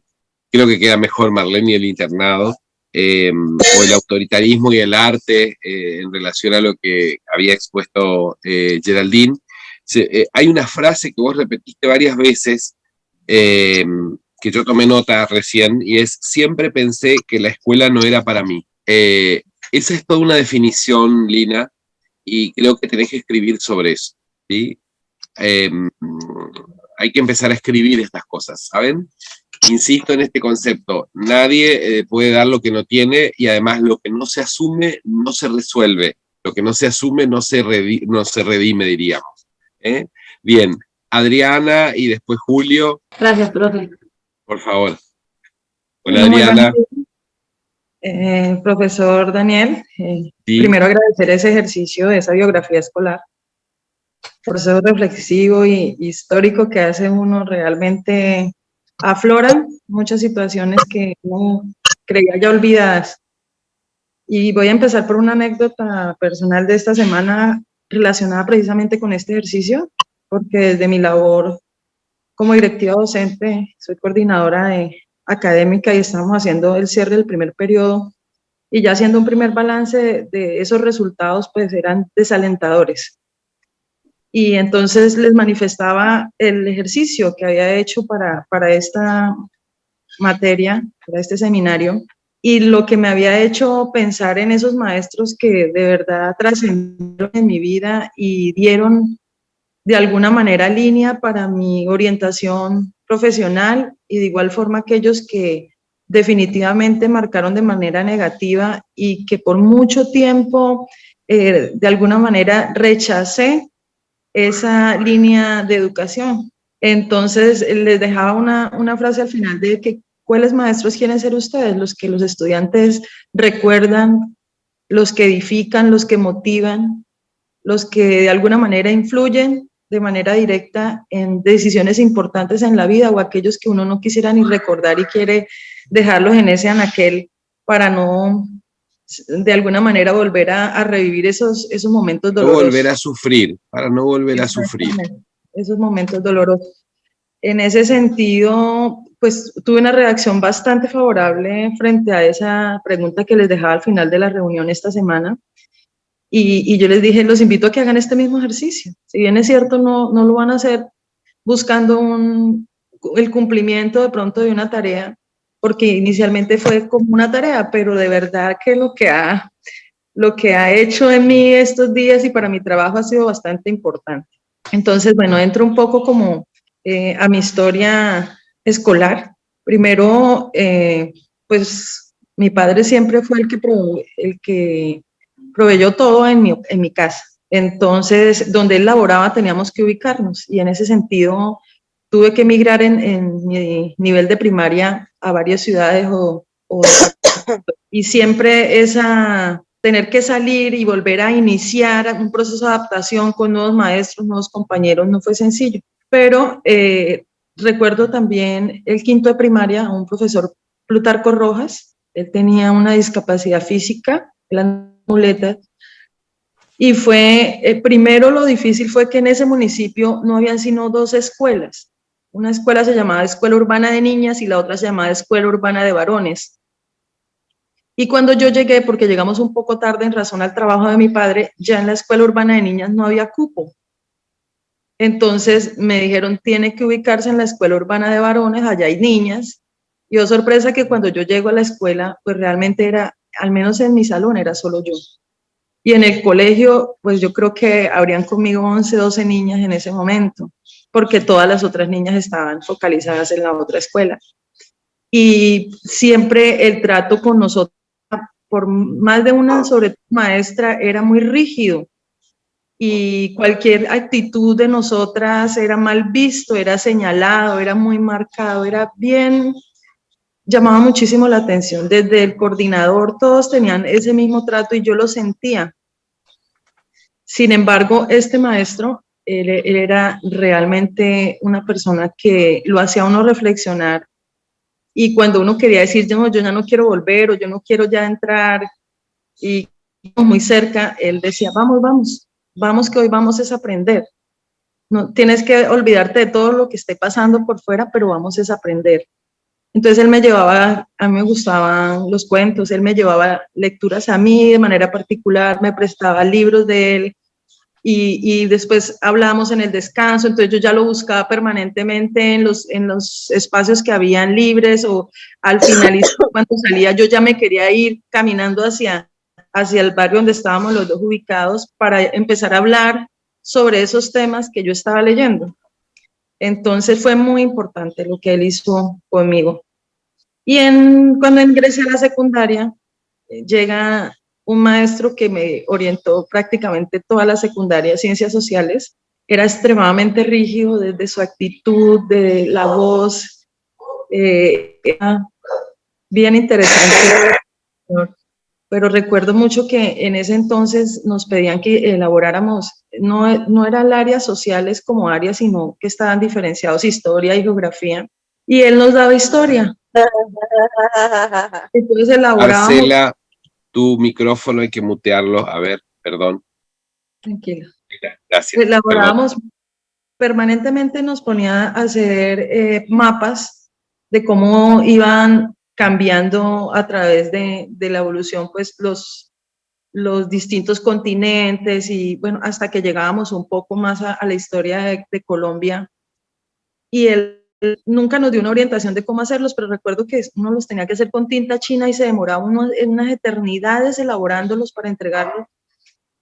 Creo que queda mejor Marlene y el internado, o el autoritarismo y el arte en relación a lo que había expuesto Geraldine. Hay una frase que vos repetiste varias veces, que yo tomé nota recién, y es: siempre pensé que la escuela no era para mí. Esa es toda una definición, Lina, y creo que tenés que escribir sobre eso, ¿sí? Hay que empezar a escribir estas cosas, ¿saben? Insisto en este concepto: nadie puede dar lo que no tiene, y además lo que no se asume no se resuelve, lo que no se asume no se redime, diríamos. Bien, Adriana y después Julio. Gracias, profe. Por favor. Hola, Muy Adriana. Profesor Daniel, Sí. primero agradecer ese ejercicio de esa biografía escolar, por eso reflexivo y histórico que hace uno. Realmente afloran muchas situaciones que uno creía ya olvidadas. Y voy a empezar por una anécdota personal de esta semana relacionada precisamente con este ejercicio, porque desde mi labor como directiva docente soy coordinadora académica y estamos haciendo el cierre del primer periodo, y ya haciendo un primer balance de esos resultados, pues eran desalentadores. Y entonces les manifestaba el ejercicio que había hecho para esta materia, para este seminario, y lo que me había hecho pensar en esos maestros que de verdad trascendieron en mi vida y dieron de alguna manera línea para mi orientación profesional, y de igual forma aquellos que definitivamente marcaron de manera negativa y que por mucho tiempo de alguna manera rechacé esa línea de educación. Entonces les dejaba una frase al final de que ¿cuáles maestros quieren ser ustedes? Los que los estudiantes recuerdan, los que edifican, los que motivan, los que de alguna manera influyen de manera directa en decisiones importantes en la vida, o aquellos que uno no quisiera ni recordar y quiere dejarlos en ese anaquel para no de alguna manera volver a revivir esos momentos dolorosos. No volver a sufrir, para no volver a sufrir. Esos momentos dolorosos. En ese sentido, pues tuve una reacción bastante favorable frente a esa pregunta que les dejaba al final de la reunión esta semana. Y yo les dije, los invito a que hagan este mismo ejercicio. Si bien es cierto, no lo van a hacer buscando el cumplimiento de pronto de una tarea, porque inicialmente fue como una tarea, pero de verdad que lo que ha hecho en mí estos días y para mi trabajo ha sido bastante importante. Entonces, bueno, entro un poco como a mi historia escolar. Primero, pues mi padre siempre fue el que proveyó todo en mi casa. Entonces, donde él laboraba teníamos que ubicarnos, y en ese sentido tuve que emigrar en mi nivel de primaria a varias ciudades y siempre tener que salir y volver a iniciar un proceso de adaptación con nuevos maestros, nuevos compañeros, no fue sencillo. Pero recuerdo también el quinto de primaria a un profesor, Plutarco Rojas. Él tenía una discapacidad física, las muletas, y primero lo difícil fue que en ese municipio no habían sino dos escuelas. Una escuela se llamaba Escuela Urbana de Niñas y la otra se llamaba Escuela Urbana de Varones. Y cuando yo llegué, porque llegamos un poco tarde en razón al trabajo de mi padre, ya en la Escuela Urbana de Niñas no había cupo. Entonces me dijeron, tiene que ubicarse en la Escuela Urbana de Varones, allá hay niñas. Y oh, sorpresa, que cuando yo llego a la escuela, pues realmente era, al menos en mi salón, era solo yo. Y en el colegio, pues yo creo que habrían conmigo 11, 12 niñas en ese momento, porque todas las otras niñas estaban focalizadas en la otra escuela. Y siempre el trato con nosotros, por más de una, sobre todo maestra, era muy rígido. Y cualquier actitud de nosotras era mal visto, era señalado, era muy marcado, era bien, llamaba muchísimo la atención. Desde el coordinador todos tenían ese mismo trato y yo lo sentía. Sin embargo, este maestro, él era realmente una persona que lo hacía a uno reflexionar y cuando uno quería decir, yo ya no quiero volver, o yo no quiero ya entrar, y muy cerca, él decía, vamos que hoy vamos es a aprender. No tienes que olvidarte de todo lo que esté pasando por fuera, pero vamos es a aprender. Entonces él me llevaba, a mí me gustaban los cuentos, él me llevaba lecturas a mí de manera particular, me prestaba libros de él, y después hablábamos en el descanso, entonces yo ya lo buscaba permanentemente en los espacios que habían libres, o al finalizar, cuando salía, yo ya me quería ir caminando hacia el barrio donde estábamos los dos ubicados para empezar a hablar sobre esos temas que yo estaba leyendo. Entonces fue muy importante lo que él hizo conmigo. Y cuando ingresé a la secundaria, llega un maestro que me orientó prácticamente toda la secundaria, ciencias sociales. Era extremadamente rígido desde su actitud, de la voz, era bien interesante. Pero recuerdo mucho que en ese entonces nos pedían que elaboráramos, no eran áreas sociales como áreas, sino que estaban diferenciados historia y geografía, y él nos daba historia. Entonces elaborábamos... Marcela, tu micrófono hay que mutearlo, a ver, perdón. Tranquila. Gracias. Elaborábamos, permanentemente nos ponía a hacer mapas de cómo iban cambiando a través de la evolución, pues los distintos continentes, y bueno, hasta que llegábamos un poco más a la historia de Colombia, y él nunca nos dio una orientación de cómo hacerlos, pero recuerdo que uno los tenía que hacer con tinta china y se demoraba uno en unas eternidades elaborándolos para entregarlos,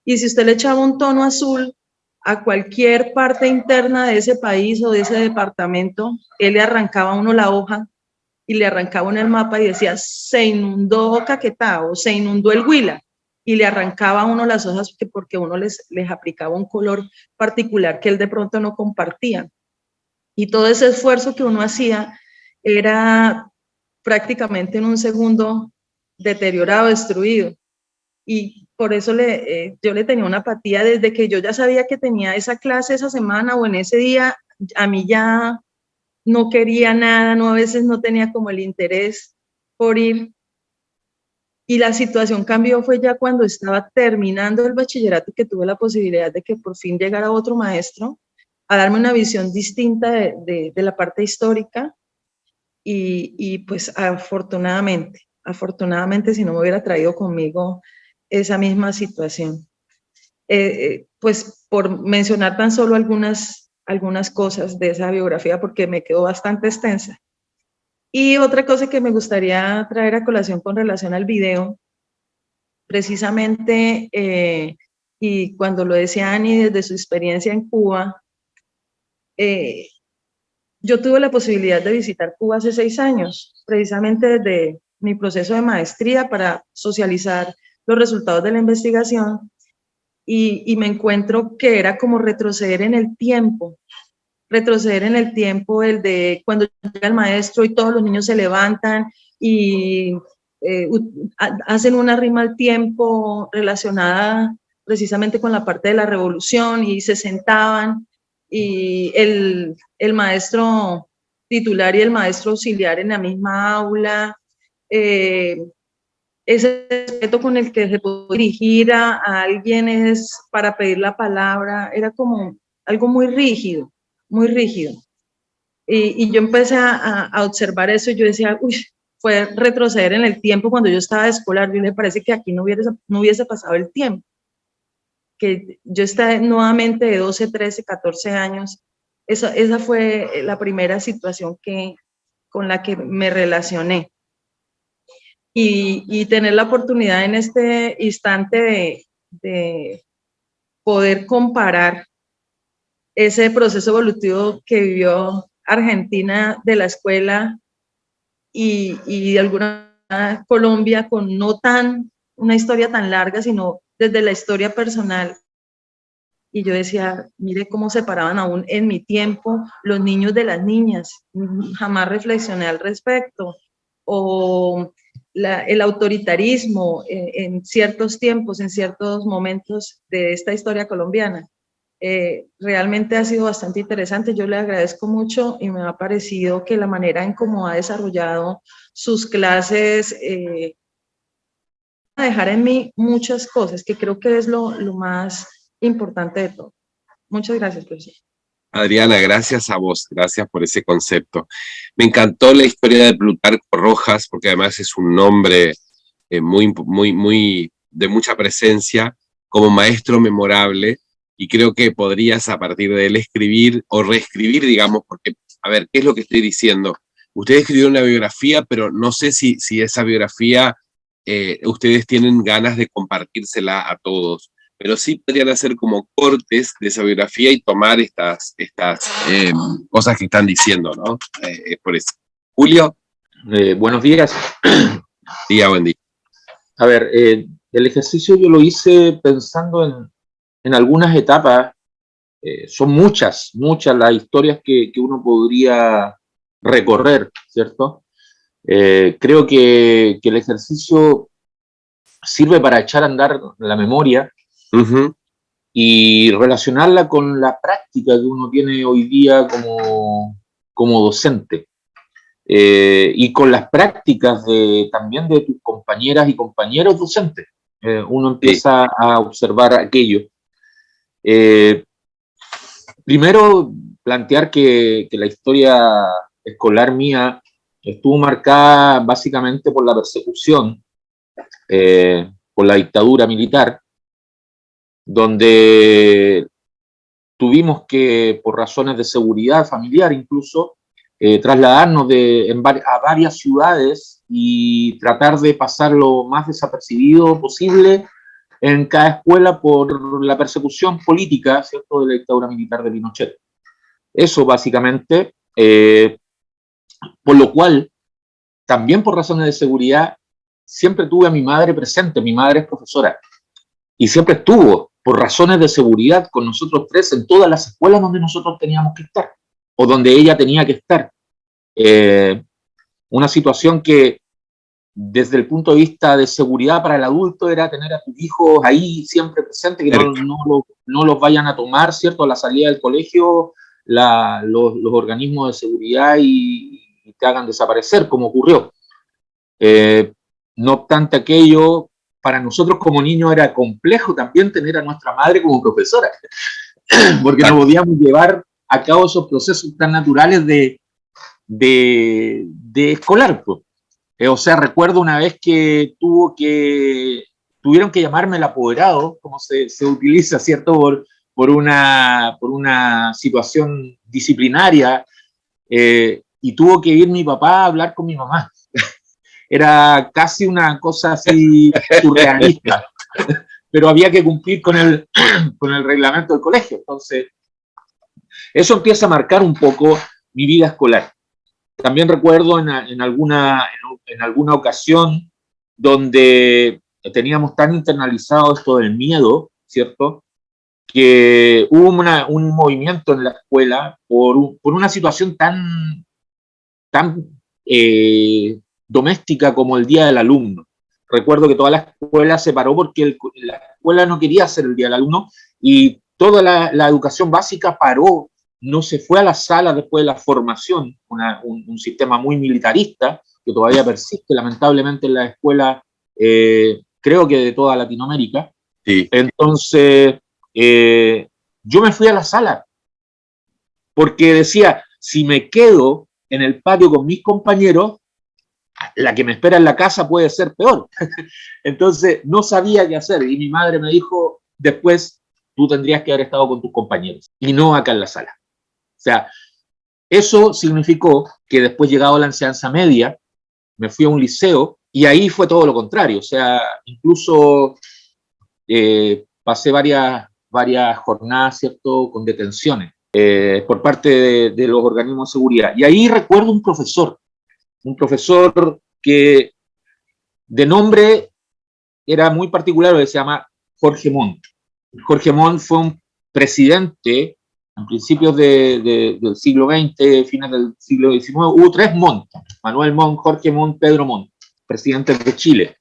y si usted le echaba un tono azul a cualquier parte interna de ese país o de ese departamento, él le arrancaba a uno la hoja y le arrancaba en el mapa y decía, se inundó Caquetá o se inundó el Huila, y le arrancaba a uno las hojas porque uno les aplicaba un color particular que él de pronto no compartía. Y todo ese esfuerzo que uno hacía era prácticamente en un segundo deteriorado, destruido. Y por eso yo le tenía una apatía desde que yo ya sabía que tenía esa clase esa semana o en ese día. A mí ya no quería nada, no, a veces no tenía como el interés por ir. Y la situación cambió fue ya cuando estaba terminando el bachillerato, que tuve la posibilidad de que por fin llegara otro maestro a darme una visión distinta de la parte histórica, y pues afortunadamente, si no me hubiera traído conmigo esa misma situación. Pues por mencionar tan solo algunas cosas de esa biografía, porque me quedó bastante extensa. Y otra cosa que me gustaría traer a colación con relación al video, precisamente, y cuando lo decía Ani desde su experiencia en Cuba, yo tuve la posibilidad de visitar Cuba hace 6 años, precisamente desde mi proceso de maestría para socializar los resultados de la investigación, y me encuentro que era como retroceder en el tiempo, el de cuando llega el maestro y todos los niños se levantan y hacen una rima al tiempo relacionada precisamente con la parte de la revolución, y se sentaban, y el maestro titular y el maestro auxiliar en la misma aula, ese respeto con el que se puede dirigir a alguien es para pedir la palabra, era como algo muy rígido, muy rígido. Y yo empecé a observar eso, y yo decía, uy, fue retroceder en el tiempo cuando yo estaba de escolar. Yo me parece que aquí no hubiese pasado el tiempo, que yo estaba nuevamente de 12, 13, 14 años. Esa fue la primera situación con la que me relacioné. Y tener la oportunidad en este instante de poder comparar ese proceso evolutivo que vivió Argentina de la escuela y de alguna manera Colombia, con no tan una historia tan larga, sino desde la historia personal. Y yo decía, mire cómo separaban aún en mi tiempo los niños de las niñas. Jamás reflexioné al respecto. O el autoritarismo en ciertos tiempos, en ciertos momentos de esta historia colombiana. Realmente ha sido bastante interesante, yo le agradezco mucho y me ha parecido que la manera en cómo ha desarrollado sus clases va a dejar en mí muchas cosas, que creo que es lo más importante de todo. Muchas gracias, profesor. Adriana, gracias a vos, gracias por ese concepto. Me encantó la historia de Plutarco Rojas, porque además es un nombre muy de mucha presencia, como maestro memorable, y creo que podrías a partir de él escribir o reescribir, digamos, porque, a ver, ¿qué es lo que estoy diciendo? Usted escribió una biografía, pero no sé si esa biografía ustedes tienen ganas de compartírsela a todos, pero sí podrían hacer como cortes de esa biografía y tomar estas cosas que están diciendo, ¿no? Por eso. Julio. Buenos días. Día, buen día. A ver, el ejercicio yo lo hice pensando en algunas etapas. Son muchas las historias que uno podría recorrer, ¿cierto? Creo que el ejercicio sirve para echar a andar la memoria y relacionarla con la práctica que uno tiene hoy día como docente. Y con las prácticas también de tus compañeras y compañeros docentes. Uno empieza a observar aquello. Primero, plantear que la historia escolar mía estuvo marcada básicamente por la persecución, por la dictadura militar, donde tuvimos que, por razones de seguridad familiar incluso, trasladarnos a varias ciudades y tratar de pasar lo más desapercibido posible en cada escuela por la persecución política, ¿cierto?, de la dictadura militar de Pinochet. Eso básicamente, por lo cual, también por razones de seguridad, siempre tuve a mi madre presente. Mi madre es profesora y siempre estuvo, por razones de seguridad, con nosotros tres en todas las escuelas donde nosotros teníamos que estar o donde ella tenía que estar. Una situación que desde el punto de vista de seguridad para el adulto era tener a tus hijos ahí siempre presentes, que no los vayan a tomar, ¿cierto?, a la salida del colegio los organismos de seguridad y te hagan desaparecer, como ocurrió. No obstante aquello, para nosotros como niños era complejo también tener a nuestra madre como profesora, porque no podíamos llevar a cabo esos procesos tan naturales de escolar, pues. O sea, recuerdo una vez que tuvieron que llamarme el apoderado, como se utiliza, ¿cierto?, por una situación disciplinaria, y tuvo que ir mi papá a hablar con mi mamá. Era casi una cosa así surrealista, pero había que cumplir con el reglamento del colegio. Entonces, eso empieza a marcar un poco mi vida escolar. También recuerdo en alguna ocasión donde teníamos tan internalizado esto del miedo, ¿cierto?, que hubo un movimiento en la escuela por una situación tan doméstica como el Día del Alumno. Recuerdo que toda la escuela se paró porque la escuela no quería hacer el Día del Alumno y toda la educación básica paró. No se fue a la sala después de la formación, un sistema muy militarista que todavía persiste lamentablemente en la escuela, creo que de toda Latinoamérica. Sí. Entonces, yo me fui a la sala porque decía, si me quedo en el patio con mis compañeros, la que me espera en la casa puede ser peor. Entonces, no sabía qué hacer y mi madre me dijo después, tú tendrías que haber estado con tus compañeros y no acá en la sala. O sea, eso significó que después, llegado a la enseñanza media, me fui a un liceo y ahí fue todo lo contrario. O sea, incluso pasé varias jornadas, ¿cierto?, con detenciones por parte de los organismos de seguridad. Y ahí recuerdo un profesor que de nombre era muy particular, que se llama Jorge Montt. Jorge Montt fue un presidente en principios del siglo XX, fines del siglo XIX. Hubo tres Montt: Manuel Montt, Jorge Montt, Pedro Montt, presidentes de Chile.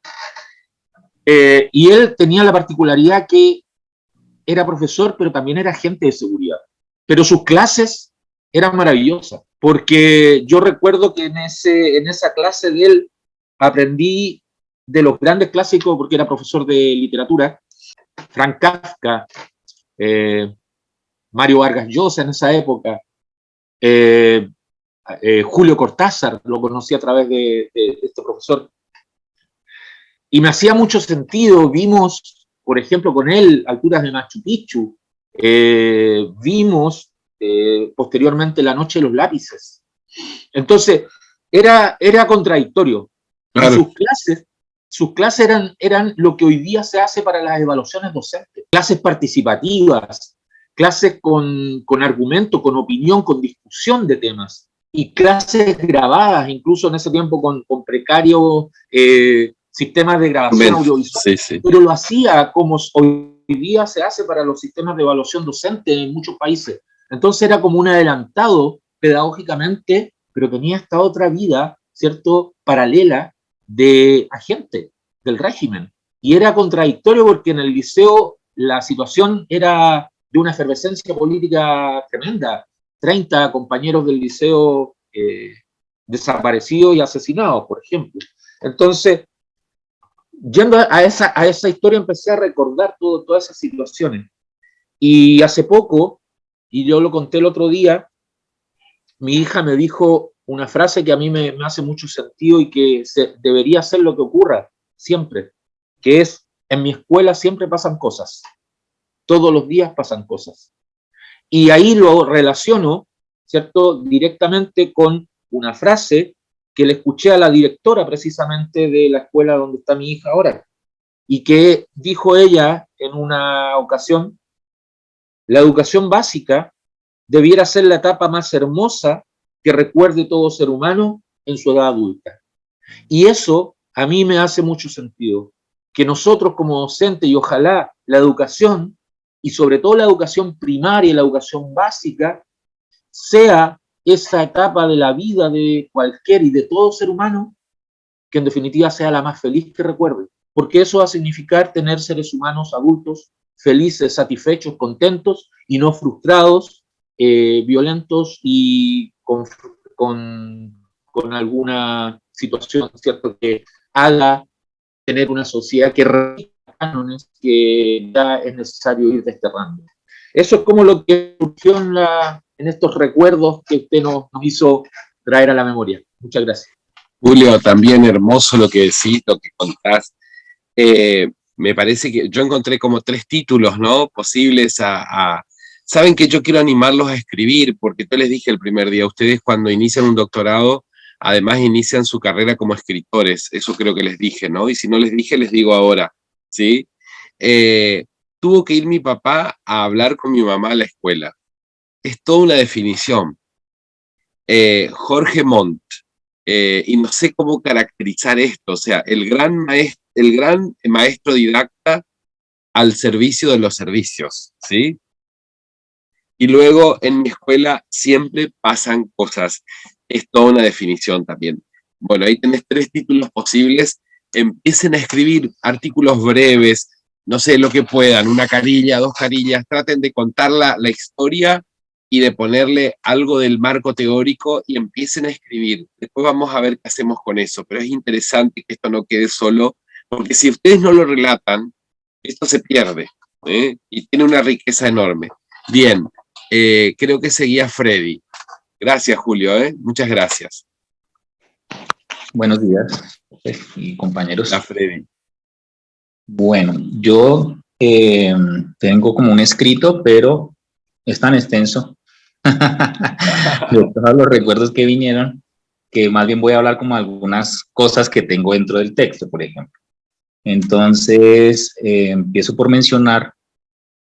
Y él tenía la particularidad que era profesor, pero también era agente de seguridad. Pero sus clases eran maravillosas, porque yo recuerdo que en esa clase de él aprendí de los grandes clásicos, porque era profesor de literatura, Franz Kafka, Mario Vargas Llosa en esa época, Julio Cortázar, lo conocí a través de este profesor, y me hacía mucho sentido. Vimos, por ejemplo, con él, alturas de Machu Picchu, vimos posteriormente La Noche de los Lápices. Entonces, era contradictorio. Claro. Sus clases eran lo que hoy día se hace para las evaluaciones docentes. Clases participativas, clases con argumento, con opinión, con discusión de temas. Y clases grabadas, incluso en ese tiempo con precarios sistemas de grabación audiovisual. Sí, sí. Pero lo hacía como hoy día se hace para los sistemas de evaluación docente en muchos países. Entonces era como un adelantado pedagógicamente, pero tenía esta otra vida, ¿cierto?, paralela de agente del régimen. Y era contradictorio porque en el liceo la situación era de una efervescencia política tremenda. 30 compañeros del liceo desaparecidos y asesinados, por ejemplo. Entonces, yendo a esa historia, empecé a recordar todas esas situaciones. Y hace poco, y yo lo conté el otro día, mi hija me dijo una frase que a mí me hace mucho sentido y que debería ser lo que ocurra siempre, que es: en mi escuela siempre pasan cosas, todos los días pasan cosas. Y ahí lo relaciono, ¿cierto?, directamente con una frase que le escuché a la directora precisamente de la escuela donde está mi hija ahora, y que dijo ella en una ocasión: la educación básica debiera ser la etapa más hermosa que recuerde todo ser humano en su edad adulta. Y eso a mí me hace mucho sentido, que nosotros como docentes, y ojalá la educación, y sobre todo la educación primaria y la educación básica, sea esa etapa de la vida de cualquier y de todo ser humano, que en definitiva sea la más feliz que recuerde, porque eso va a significar tener seres humanos adultos felices, satisfechos, contentos y no frustrados, violentos y con alguna situación, ¿cierto?, que haga tener una sociedad que repita cánones que ya es necesario ir desterrando. Eso es como lo que surgió en estos recuerdos que usted nos hizo traer a la memoria. Muchas gracias. Julio, también hermoso lo que decís, lo que contás. Me parece que yo encontré como 3 títulos, ¿no?, posibles Saben que yo quiero animarlos a escribir, porque yo les dije el primer día, ustedes cuando inician un doctorado, además inician su carrera como escritores, eso creo que les dije, ¿no? Y si no les dije, les digo ahora, ¿sí? Tuvo que ir mi papá a hablar con mi mamá a la escuela. Es toda una definición. Jorge Montt, y no sé cómo caracterizar esto, o sea, el gran maestro didacta al servicio de los servicios, ¿sí? Y luego en mi escuela siempre pasan cosas. Es toda una definición también. Bueno, ahí tenés 3 títulos posibles. Empiecen a escribir artículos breves, no sé, lo que puedan, 1 carilla, 2 carillas, traten de contar la historia y de ponerle algo del marco teórico y empiecen a escribir. Después vamos a ver qué hacemos con eso, pero es interesante que esto no quede solo, porque si ustedes no lo relatan, esto se pierde, y tiene una riqueza enorme. Bien, creo que seguía Freddy. Gracias, Julio, muchas gracias. Buenos días, y compañeros. Hola, Freddy. Bueno, yo tengo como un escrito, pero es tan extenso de todos los recuerdos que vinieron, que más bien voy a hablar como algunas cosas que tengo dentro del texto, por ejemplo. Entonces, empiezo por mencionar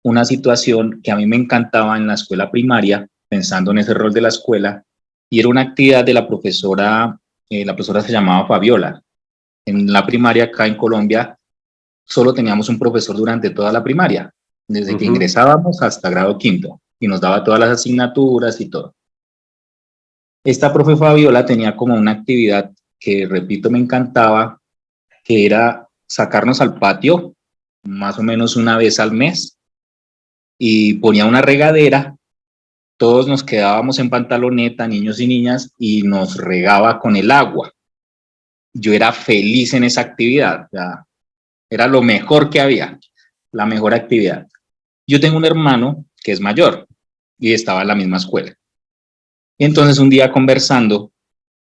una situación que a mí me encantaba en la escuela primaria, pensando en ese rol de la escuela, y era una actividad de la profesora se llamaba Fabiola. En la primaria acá en Colombia solo teníamos un profesor durante toda la primaria, desde que ingresábamos hasta grado 5º, y nos daba todas las asignaturas y todo. Esta profe Fabiola tenía como una actividad que, repito, me encantaba, que era sacarnos al patio más o menos una vez al mes y ponía una regadera, todos nos quedábamos en pantaloneta, niños y niñas, y nos regaba con el agua. Yo era feliz en esa actividad, o sea, era lo mejor que había, la mejor actividad. Yo tengo un hermano que es mayor y estaba en la misma escuela. Y entonces un día conversando,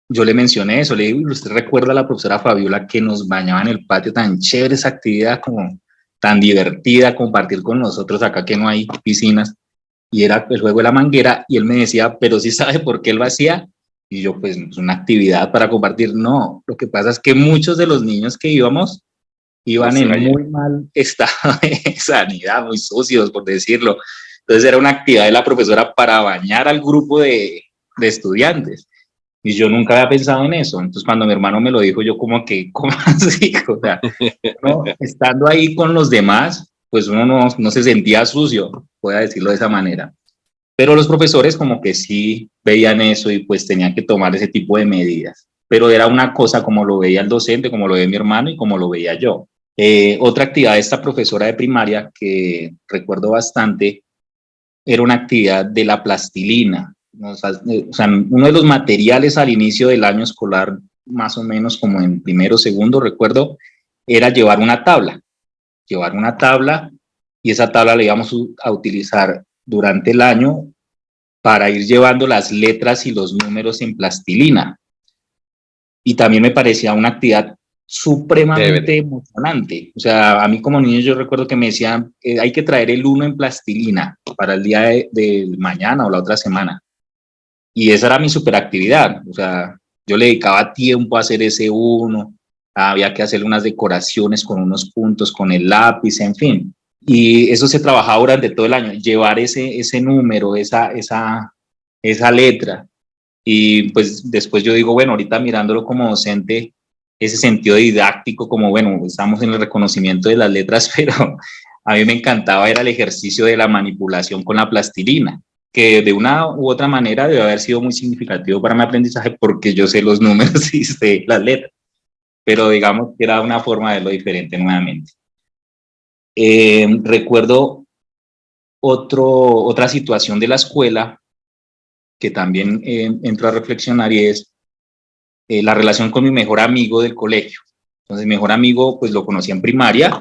yo le mencioné eso, le digo, ¿usted recuerda a la profesora Fabiola que nos bañaba en el patio? Tan chévere esa actividad, como tan divertida, compartir con nosotros acá que no hay piscinas. Y era el juego de la manguera, y él me decía, pero sí sabe por qué él lo hacía. Y yo, pues, es una actividad para compartir. No, lo que pasa es que muchos de los niños que íbamos iban en muy mal estado de sanidad, muy sucios, por decirlo. Entonces era una actividad de la profesora para bañar al grupo de estudiantes. Y yo nunca había pensado en eso. Entonces cuando mi hermano me lo dijo, yo como que, ¿cómo así? O sea, ¿no? Estando ahí con los demás, pues uno no se sentía sucio, voy a decirlo de esa manera. Pero los profesores como que sí veían eso y pues tenían que tomar ese tipo de medidas. Pero era una cosa como lo veía el docente, como lo veía mi hermano y como lo veía yo. Otra actividad de esta profesora de primaria que recuerdo bastante era una actividad de la plastilina. O sea, uno de los materiales al inicio del año escolar, más o menos como en primero o segundo, recuerdo, era llevar una tabla y esa tabla la íbamos a utilizar durante el año para ir llevando las letras y los números en plastilina. Y también me parecía una actividad supremamente emocionante. O sea, a mí como niño yo recuerdo que me decían, hay que traer el 1 en plastilina para el día de mañana o la otra semana. Y esa era mi superactividad. O sea, yo le dedicaba tiempo a hacer ese 1, había que hacer unas decoraciones con unos puntos, con el lápiz, en fin. Y eso se trabajaba durante todo el año, llevar ese número, esa letra. Y pues después yo digo, bueno, ahorita mirándolo como docente, ese sentido didáctico, como bueno, estamos en el reconocimiento de las letras, pero a mí me encantaba, era el ejercicio de la manipulación con la plastilina, que de una u otra manera debe haber sido muy significativo para mi aprendizaje porque yo sé los números y sé las letras, pero digamos que era una forma de verlo diferente nuevamente. Recuerdo otra situación de la escuela que también entro a reflexionar y es la relación con mi mejor amigo del colegio. Entonces, mi mejor amigo, pues lo conocí en primaria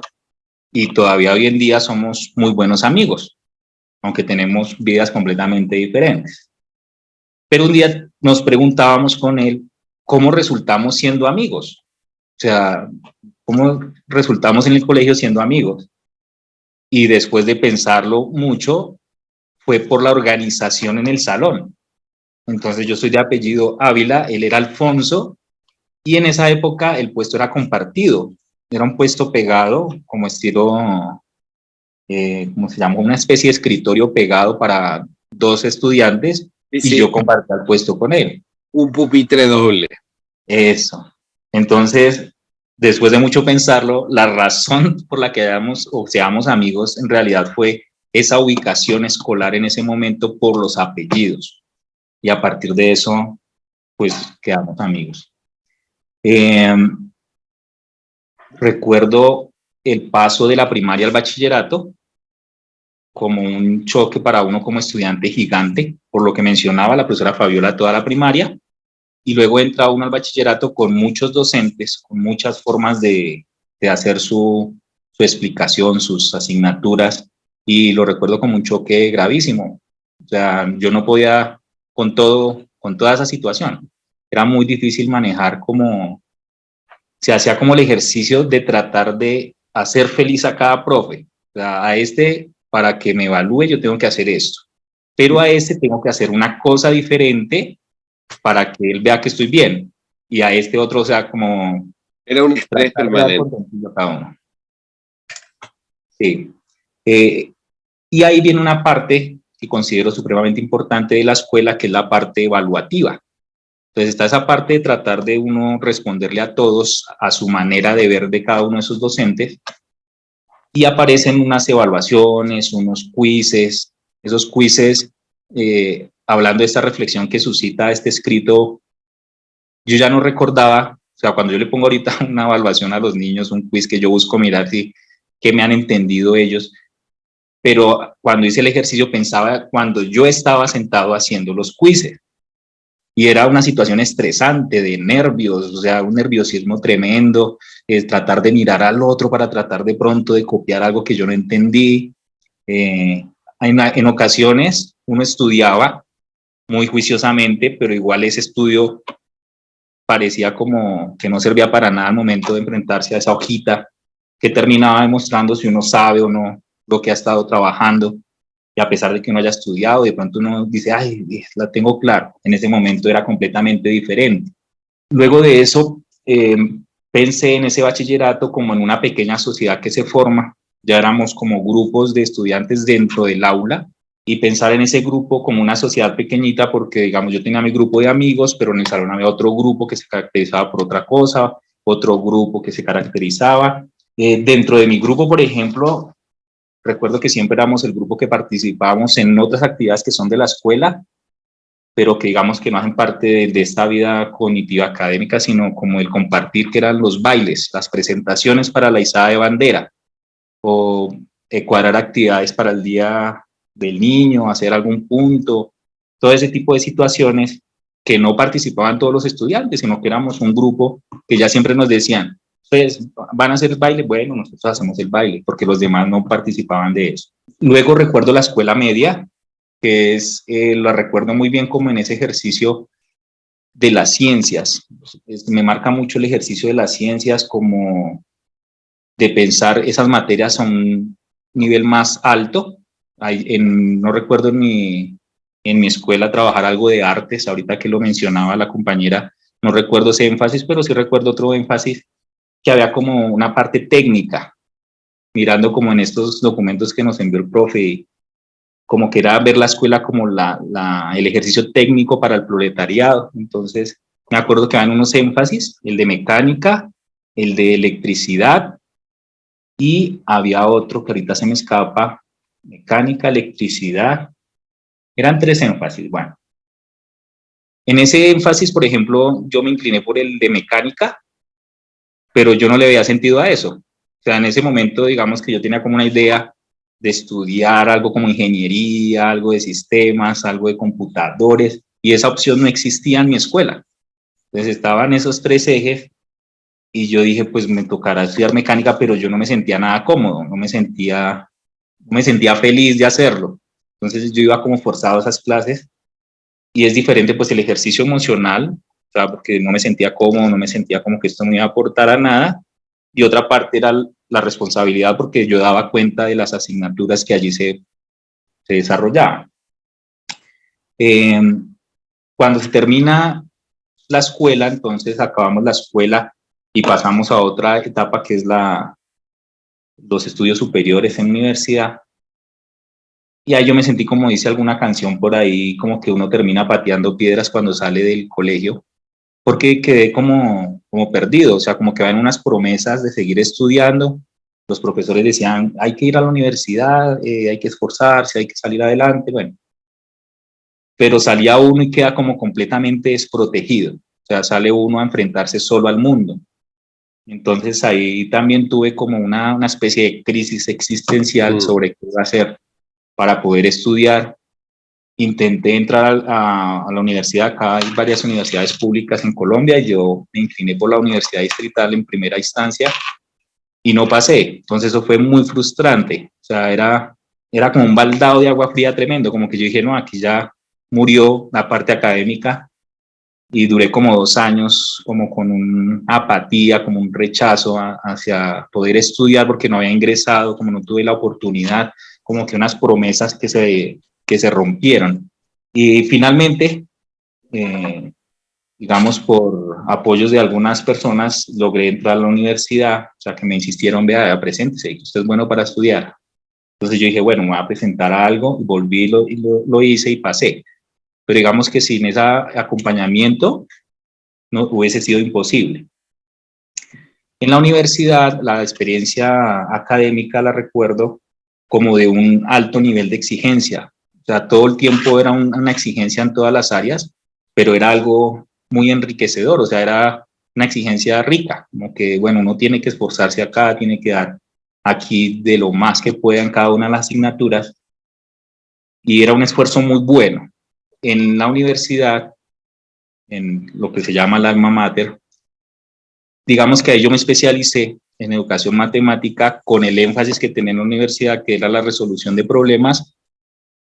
y todavía hoy en día somos muy buenos amigos, aunque tenemos vidas completamente diferentes. Pero un día nos preguntábamos con él cómo resultamos siendo amigos. O sea, cómo resultamos en el colegio siendo amigos. Y después de pensarlo mucho, fue por la organización en el salón. Entonces yo soy de apellido Ávila, él era Alfonso, y en esa época el puesto era compartido, era un puesto pegado, como estilo, ¿cómo se llama? Una especie de escritorio pegado para 2 estudiantes, y yo compartía el puesto con él. Un pupitre doble. Eso. Entonces, después de mucho pensarlo, la razón por la que seamos amigos en realidad fue esa ubicación escolar en ese momento por los apellidos. Y a partir de eso, pues quedamos amigos. Recuerdo el paso de la primaria al bachillerato como un choque para uno como estudiante gigante, por lo que mencionaba la profesora Fabiola toda la primaria, y luego entra uno al bachillerato con muchos docentes, con muchas formas de hacer su explicación, sus asignaturas, y lo recuerdo como un choque gravísimo. O sea, yo no podía con toda esa situación. Era muy difícil manejar se hacía como el ejercicio de tratar de hacer feliz a cada profe. O sea, a para que me evalúe, yo tengo que hacer esto. Pero a tengo que hacer una cosa diferente para que él vea que estoy bien. Y a otro, o sea, como... Era un estrés permanente. Sí. Y ahí viene una parte que considero supremamente importante de la escuela, que es la parte evaluativa. Entonces está esa parte de tratar de uno responderle a todos a su manera de ver de cada uno de esos docentes, y aparecen unas evaluaciones, unos quizzes. Esos quizzes, hablando de esta reflexión que suscita este escrito, yo ya no recordaba, o sea, cuando yo le pongo ahorita una evaluación a los niños, un quiz que yo busco mirar si qué me han entendido ellos, pero cuando hice el ejercicio pensaba cuando yo estaba sentado haciendo los quizzes. Y era una situación estresante, de nervios, o sea, un nerviosismo tremendo, tratar de mirar al otro para tratar de pronto de copiar algo que yo no entendí. En ocasiones uno estudiaba muy juiciosamente, pero igual ese estudio parecía como que no servía para nada al momento de enfrentarse a esa hojita que terminaba demostrando si uno sabe o no lo que ha estado trabajando. Y a pesar de que uno haya estudiado, de pronto uno dice, ay, la tengo claro. En ese momento era completamente diferente. Luego de eso, pensé en ese bachillerato como en una pequeña sociedad que se forma. Ya éramos como grupos de estudiantes dentro del aula, y pensar en ese grupo como una sociedad pequeñita, porque digamos yo tenía mi grupo de amigos, pero en el salón había otro grupo que se caracterizaba por otra cosa, otro grupo que se caracterizaba. Dentro de mi grupo, por ejemplo, recuerdo que siempre éramos el grupo que participábamos en otras actividades que son de la escuela, pero que digamos que no hacen parte de esta vida cognitiva académica, sino como el compartir, que eran los bailes, las presentaciones para la izada de bandera, o cuadrar actividades para el día del niño, hacer algún punto, todo ese tipo de situaciones que no participaban todos los estudiantes, sino que éramos un grupo que ya siempre nos decían, ustedes van a hacer el baile, bueno, nosotros hacemos el baile, porque los demás no participaban de eso. Luego recuerdo la escuela media, que la recuerdo muy bien como en ese ejercicio de las ciencias. Me marca mucho el ejercicio de las ciencias, como de pensar esas materias a un nivel más alto. No recuerdo en mi escuela trabajar algo de artes, ahorita que lo mencionaba la compañera, no recuerdo ese énfasis, pero sí recuerdo otro énfasis, que había como una parte técnica, mirando como en estos documentos que nos envió el profe, como que era ver la escuela como el ejercicio técnico para el proletariado. Entonces, me acuerdo que había unos énfasis, el de mecánica, el de electricidad, y había otro que ahorita se me escapa, mecánica, electricidad, eran 3 énfasis. Bueno, en ese énfasis, por ejemplo, yo me incliné por el de mecánica, pero yo no le veía sentido a eso. O sea, en ese momento, digamos que yo tenía como una idea de estudiar algo como ingeniería, algo de sistemas, algo de computadores, y esa opción no existía en mi escuela. Entonces estaban esos 3 ejes, y yo dije, pues me tocará estudiar mecánica, pero yo no me sentía nada cómodo, no me sentía feliz de hacerlo. Entonces yo iba como forzado a esas clases, y es diferente pues el ejercicio emocional, o sea, porque no me sentía cómodo, no me sentía como que esto me iba a aportar a nada, y otra parte era la responsabilidad, porque yo daba cuenta de las asignaturas que allí se desarrollaban. Cuando se termina la escuela, entonces acabamos la escuela y pasamos a otra etapa, que es los estudios superiores en universidad. Y ahí yo me sentí, como dice alguna canción por ahí, como que uno termina pateando piedras cuando sale del colegio, porque quedé como perdido, o sea, como que van unas promesas de seguir estudiando. Los profesores decían, hay que ir a la universidad, hay que esforzarse, hay que salir adelante, bueno. Pero salía uno y queda como completamente desprotegido, o sea, sale uno a enfrentarse solo al mundo. Entonces ahí también tuve como una especie de crisis existencial sobre qué iba a hacer para poder estudiar. Intenté entrar a la universidad. Acá hay varias universidades públicas en Colombia, y yo me incliné por la Universidad Distrital en primera instancia y no pasé. Entonces eso fue muy frustrante, o sea, era como un baldado de agua fría tremendo, como que yo dije, no, aquí ya murió la parte académica, y duré como 2 años como con una apatía, como un rechazo hacia poder estudiar, porque no había ingresado, como no tuve la oportunidad, como que unas promesas que se rompieron. Y finalmente, digamos, por apoyos de algunas personas, logré entrar a la universidad, o sea, que me insistieron, vea, preséntese, usted es bueno para estudiar. Entonces yo dije, bueno, me voy a presentar a algo, y volví, lo hice y pasé. Pero digamos que sin ese acompañamiento no hubiese sido imposible. En la universidad, la experiencia académica la recuerdo como de un alto nivel de exigencia. O sea, todo el tiempo era una exigencia en todas las áreas, pero era algo muy enriquecedor, o sea, era una exigencia rica, como que, bueno, uno tiene que esforzarse acá, tiene que dar aquí de lo más que pueda en cada una de las asignaturas, y era un esfuerzo muy bueno. En la universidad, en lo que se llama la alma mater, digamos que ahí yo me especialicé en educación matemática con el énfasis que tenía en la universidad, que era la resolución de problemas,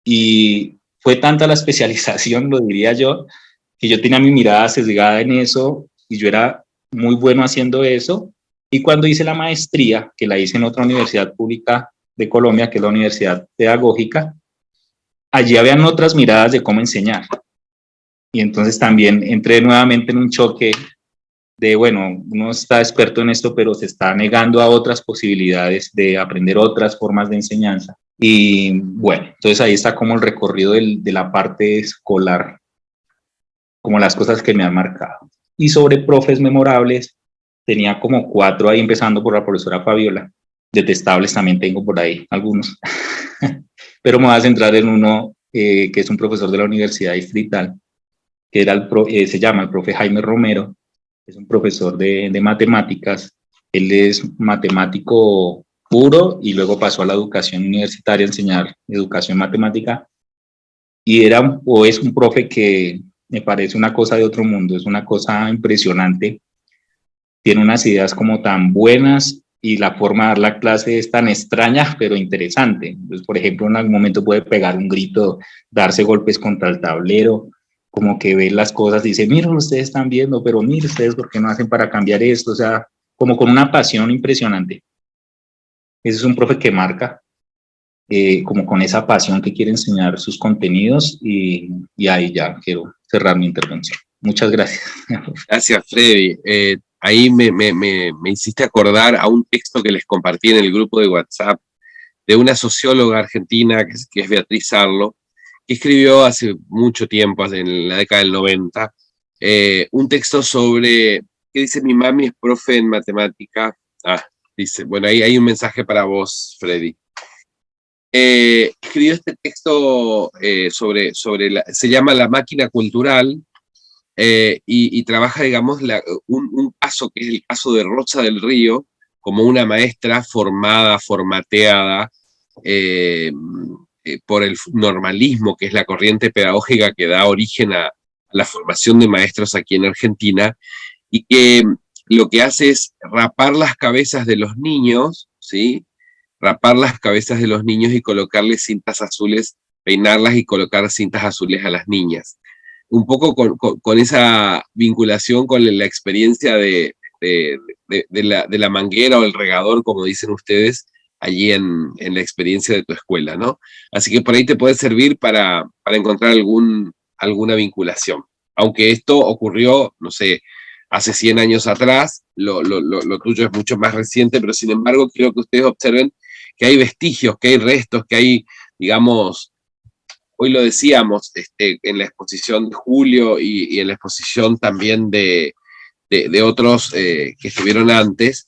y fue tanta la especialización, lo diría yo, que yo tenía mi mirada sesgada en eso y yo era muy bueno haciendo eso. Y cuando hice la maestría, que la hice en otra universidad pública de Colombia, que es la Universidad Pedagógica, allí habían otras miradas de cómo enseñar. Y entonces también entré nuevamente en un choque de, bueno, uno está experto en esto, pero se está negando a otras posibilidades de aprender otras formas de enseñanza. Y bueno, entonces ahí está como el recorrido de la parte escolar, como las cosas que me han marcado. Y sobre profes memorables, tenía como 4 ahí, empezando por la profesora Fabiola. Detestables también tengo por ahí algunos. Pero me voy a centrar en uno que es un profesor de la Universidad Distrital, que era se llama el profe Jaime Romero. Es un profesor de matemáticas. Él es matemático puro y luego pasó a la educación universitaria a enseñar educación matemática. Y era o es un profe que me parece una cosa de otro mundo, es una cosa impresionante. Tiene unas ideas como tan buenas y la forma de dar la clase es tan extraña, pero interesante. Entonces, por ejemplo, en algún momento puede pegar un grito, darse golpes contra el tablero, como que ve las cosas y dice, miren, ustedes están viendo, pero miren ustedes, ¿por qué no hacen para cambiar esto? O sea, como con una pasión impresionante. Ese es un profe que marca, como con esa pasión que quiere enseñar sus contenidos y ahí ya quiero cerrar mi intervención. Muchas gracias. Gracias, Freddy. Ahí me hiciste acordar a un texto que les compartí en el grupo de WhatsApp de una socióloga argentina que es Beatriz Arlo, que escribió hace mucho tiempo, en la década del 90, un texto sobre, que dice, mi mami es profe en matemática. Dice, bueno, ahí hay un mensaje para vos, Freddy. Escribió este texto se llama La máquina cultural, y trabaja, digamos, un caso que es el caso de Rosa del Río, como una maestra formada, formateada por el normalismo, que es la corriente pedagógica que da origen a la formación de maestros aquí en Argentina, y que lo que hace es rapar las cabezas de los niños, ¿sí? Rapar las cabezas de los niños y colocarles cintas azules, peinarlas y colocar cintas azules a las niñas. Un poco con esa vinculación con la experiencia de la manguera o el regador, como dicen ustedes, allí en la experiencia de tu escuela, ¿no? Así que por ahí te puede servir para encontrar alguna vinculación. Aunque esto ocurrió, no sé, hace 100 años atrás, lo tuyo es mucho más reciente, pero sin embargo quiero que ustedes observen que hay vestigios, que hay restos, que hay, digamos, hoy lo decíamos, en la exposición de Julio y en la exposición también de otros que estuvieron antes,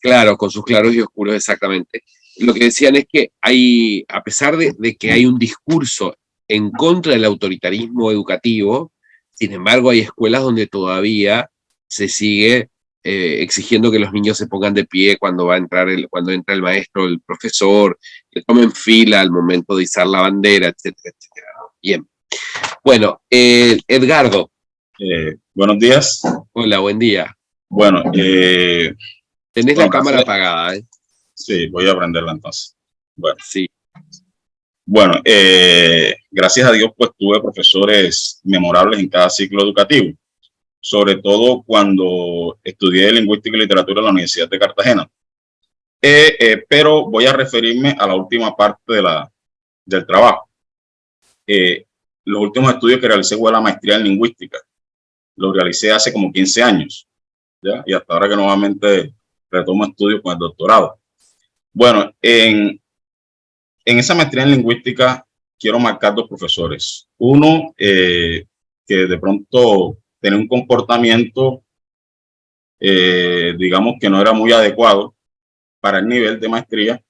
claro, con sus claros y oscuros exactamente. Lo que decían es que hay, a pesar de que hay un discurso en contra del autoritarismo educativo, sin embargo hay escuelas donde todavía se sigue exigiendo que los niños se pongan de pie cuando entra el maestro, el profesor, que tomen fila al momento de izar la bandera, etcétera, etcétera. Bien. Bueno, Edgardo. Buenos días. Hola, buen día. Bueno, tenés la cámara apagada, ¿eh? Sí, voy a prenderla entonces. Bueno, sí. Bueno, gracias a Dios, pues tuve profesores memorables en cada ciclo educativo, sobre todo cuando estudié lingüística y literatura en la Universidad de Cartagena. Pero voy a referirme a la última parte del trabajo. Los últimos estudios que realicé fue la maestría en lingüística. Lo realicé hace como 15 años, ¿ya? Y hasta ahora que nuevamente retomo estudios con el doctorado. Bueno, en esa maestría en lingüística quiero marcar 2 profesores. Uno que de pronto tenía un comportamiento, digamos que no era muy adecuado para el nivel de maestría,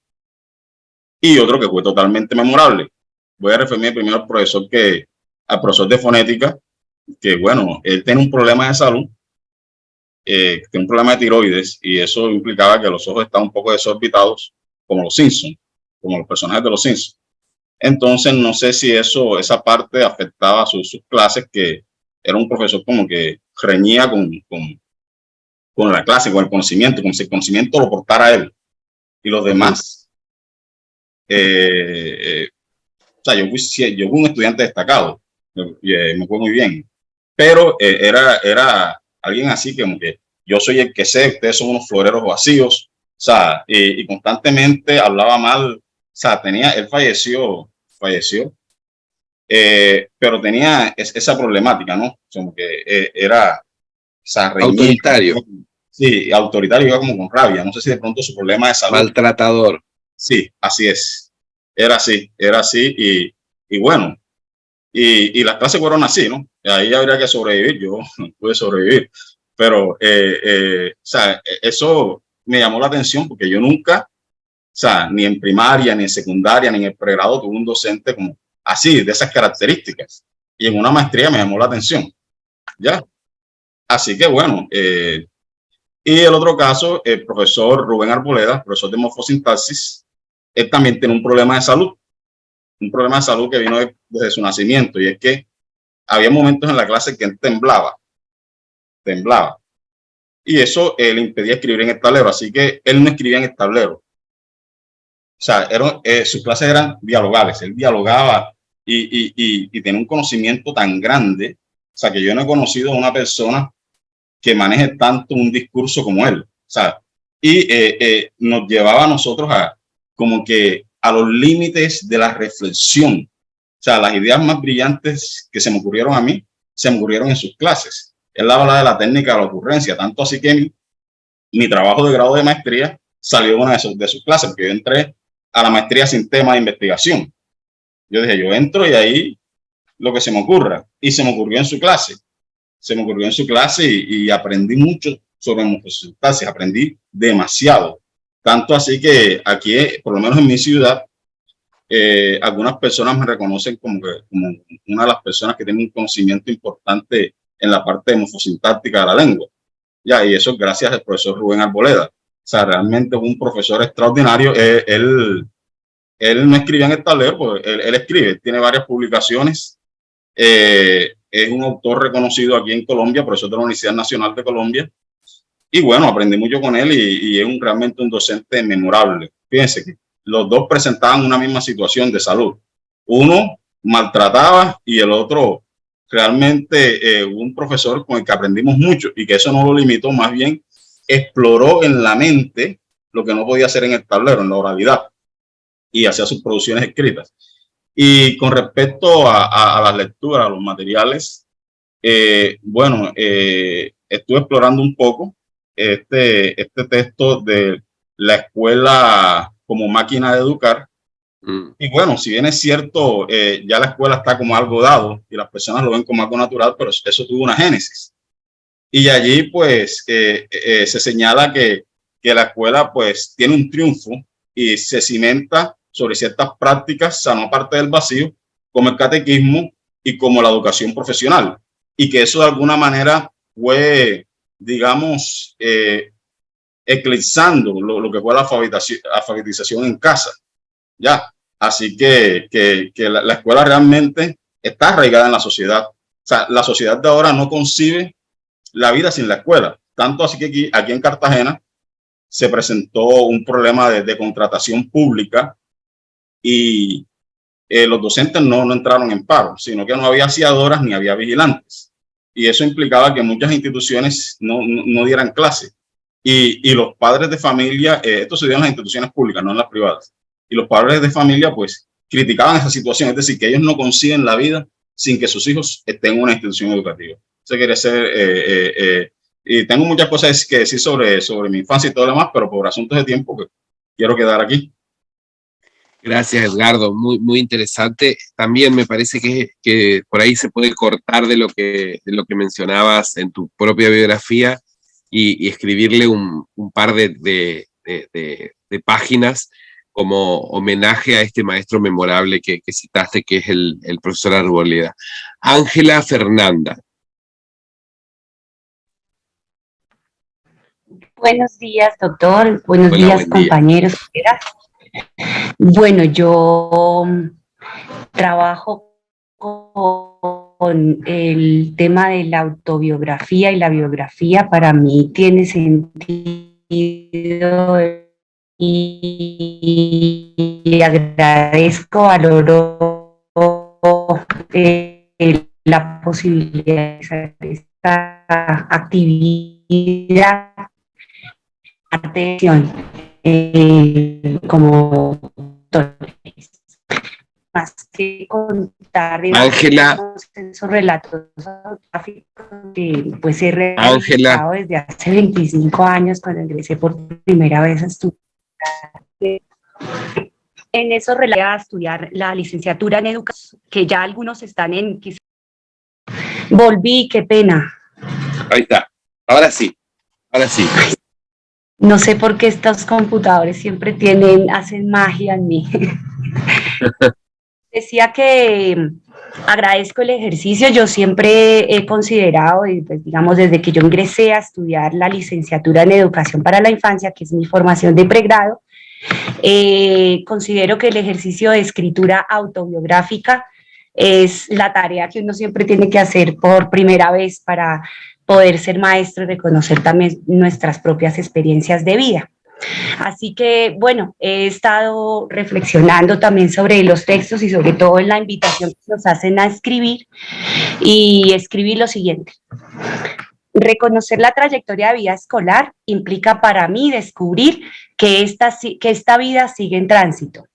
y otro que fue totalmente memorable. Voy a referirme primero al profesor de fonética, que bueno, él tiene un problema de salud tenía un problema de tiroides y eso implicaba que los ojos estaban un poco desorbitados, como los Simpsons, como los personajes de los Simpsons. Entonces, no sé si esa parte afectaba sus clases, que era un profesor como que reñía con la clase, con el conocimiento, como si el conocimiento lo portara él y los demás. O sea, yo fui un estudiante destacado, me fue muy bien, pero era alguien así como que yo soy el que sé, ustedes son unos floreros vacíos, o sea, y constantemente hablaba mal, o sea, él falleció, pero tenía esa problemática, ¿no? Como que era, o sea, autoritario. Sí, autoritario, iba como con rabia, no sé si de pronto su problema de salud. Maltratador. Sí, así es, era así, y bueno, y las clases fueron así, ¿no? Ahí habría que sobrevivir, yo no pude sobrevivir, pero, o sea, eso me llamó la atención porque yo nunca, o sea, ni en primaria, ni en secundaria, ni en el pregrado tuve un docente como así, de esas características, y en una maestría me llamó la atención, ¿ya? Así que bueno, y el otro caso, el profesor Rubén Arboleda, profesor de morfosintaxis, él también tiene un problema de salud que vino desde su nacimiento, y es que había momentos en la clase que él temblaba, y eso le impedía escribir en el tablero, así que él no escribía en el tablero. O sea, sus clases eran dialogales, él dialogaba y tenía un conocimiento tan grande, o sea, que yo no he conocido a una persona que maneje tanto un discurso como él, o sea, y nos llevaba a nosotros como que a los límites de la reflexión. O sea, las ideas más brillantes que se me ocurrieron a mí, se me ocurrieron en sus clases. Él habla de la técnica de la ocurrencia, tanto así que mi trabajo de grado de maestría salió de una de sus clases, porque yo entré a la maestría sin tema de investigación. Yo dije, yo entro y ahí lo que se me ocurra, y se me ocurrió en su clase. Y aprendí mucho sobre morfosintaxis, aprendí demasiado. Tanto así que aquí, por lo menos en mi ciudad, algunas personas me reconocen como una de las personas que tiene un conocimiento importante en la parte de morfosintáctica de la lengua. Ya, y eso gracias al profesor Rubén Arboleda. O sea, realmente un profesor extraordinario. Él no escribía en el tablero, pues él escribe, tiene varias publicaciones. Es un autor reconocido aquí en Colombia, profesor de la Universidad Nacional de Colombia. Y bueno, aprendí mucho con él y es realmente un docente memorable. Fíjense que los dos presentaban una misma situación de salud. Uno maltrataba y el otro realmente un profesor con el que aprendimos mucho, y que eso no lo limitó, más bien exploró en la mente lo que no podía hacer en el tablero, en la oralidad, y hacía sus producciones escritas. Y con respecto a las lecturas, a los materiales, bueno, estuve explorando un poco este texto de la escuela como máquina de educar. Y bueno, si bien es cierto, ya la escuela está como algo dado y las personas lo ven como algo natural, pero eso tuvo una génesis. Y allí pues se señala que la escuela pues tiene un triunfo y se cimenta sobre ciertas prácticas, o sea, no parte del vacío, como el catequismo y como la educación profesional. Y que eso de alguna manera fue, digamos, eclipsando lo que fue la alfabetización en casa. Ya, así que la escuela realmente está arraigada en la sociedad. O sea, la sociedad de ahora no concibe la vida sin la escuela. Tanto así que aquí en Cartagena se presentó un problema de contratación pública y los docentes no entraron en paro, sino que no había asiadoras ni había vigilantes. Y eso implicaba que muchas instituciones no dieran clase. Y los padres de familia, esto se dio en las instituciones públicas, no en las privadas. Y los padres de familia, pues, criticaban esa situación, es decir, que ellos no consiguen la vida sin que sus hijos estén en una institución educativa. Eso quiere ser, y tengo muchas cosas que decir sobre mi infancia y todo lo demás, pero por asuntos de tiempo, pues, quiero quedar aquí. Gracias, Edgardo. Muy, muy interesante. También me parece que por ahí se puede cortar de lo que mencionabas en tu propia biografía y escribirle un par de páginas como homenaje a este maestro memorable que citaste, que es el profesor Arboleda. Ángela Fernanda. Buenos días, doctor. Buenos Hola, días, buen día. compañeros. Bueno, yo trabajo con el tema de la autobiografía y la biografía. Para mí tiene sentido y agradezco, valoro la posibilidad de hacer esta actividad, atención, como más que contar, digamos, Ángela, esos relatos autobiográficos que pues he Ángela, realizado desde hace 25 años cuando ingresé por primera vez a estudiar. En eso relaté a estudiar la licenciatura en educación, que ya algunos están en... Volví, qué pena. ahí está. Ahora sí, ahora sí. No sé por qué estos computadores siempre hacen magia en mí. Decía que agradezco el ejercicio. Yo siempre he considerado, y pues, digamos, desde que yo ingresé a estudiar la licenciatura en educación para la infancia, que es mi formación de pregrado, considero que el ejercicio de escritura autobiográfica es la tarea que uno siempre tiene que hacer por primera vez para poder ser maestro y reconocer también nuestras propias experiencias de vida. Así que, bueno, he estado reflexionando también sobre los textos y sobre todo en la invitación que nos hacen a escribir, y escribí lo siguiente. Reconocer la trayectoria de vida escolar implica para mí descubrir que esta vida sigue en tránsito.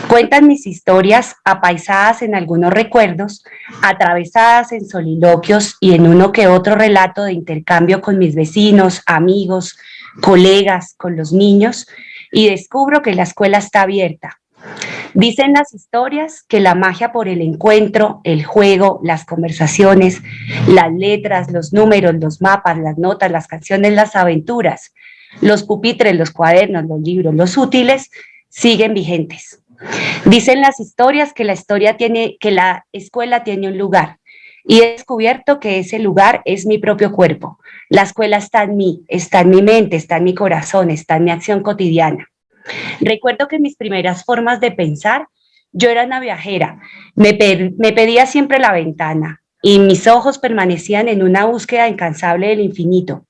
Cuentan mis historias apaisadas en algunos recuerdos, atravesadas en soliloquios y en uno que otro relato de intercambio con mis vecinos, amigos, colegas, con los niños, y descubro que la escuela está abierta. Dicen las historias que la magia por el encuentro, el juego, las conversaciones, las letras, los números, los mapas, las notas, las canciones, las aventuras, los pupitres, los cuadernos, los libros, los útiles, siguen vigentes. Dicen las historias que la escuela tiene un lugar, y he descubierto que ese lugar es mi propio cuerpo. La escuela está en mí, está en mi mente, está en mi corazón, está en mi acción cotidiana. Recuerdo que en mis primeras formas de pensar, yo era una viajera, me pedía siempre la ventana y mis ojos permanecían en una búsqueda incansable del infinito.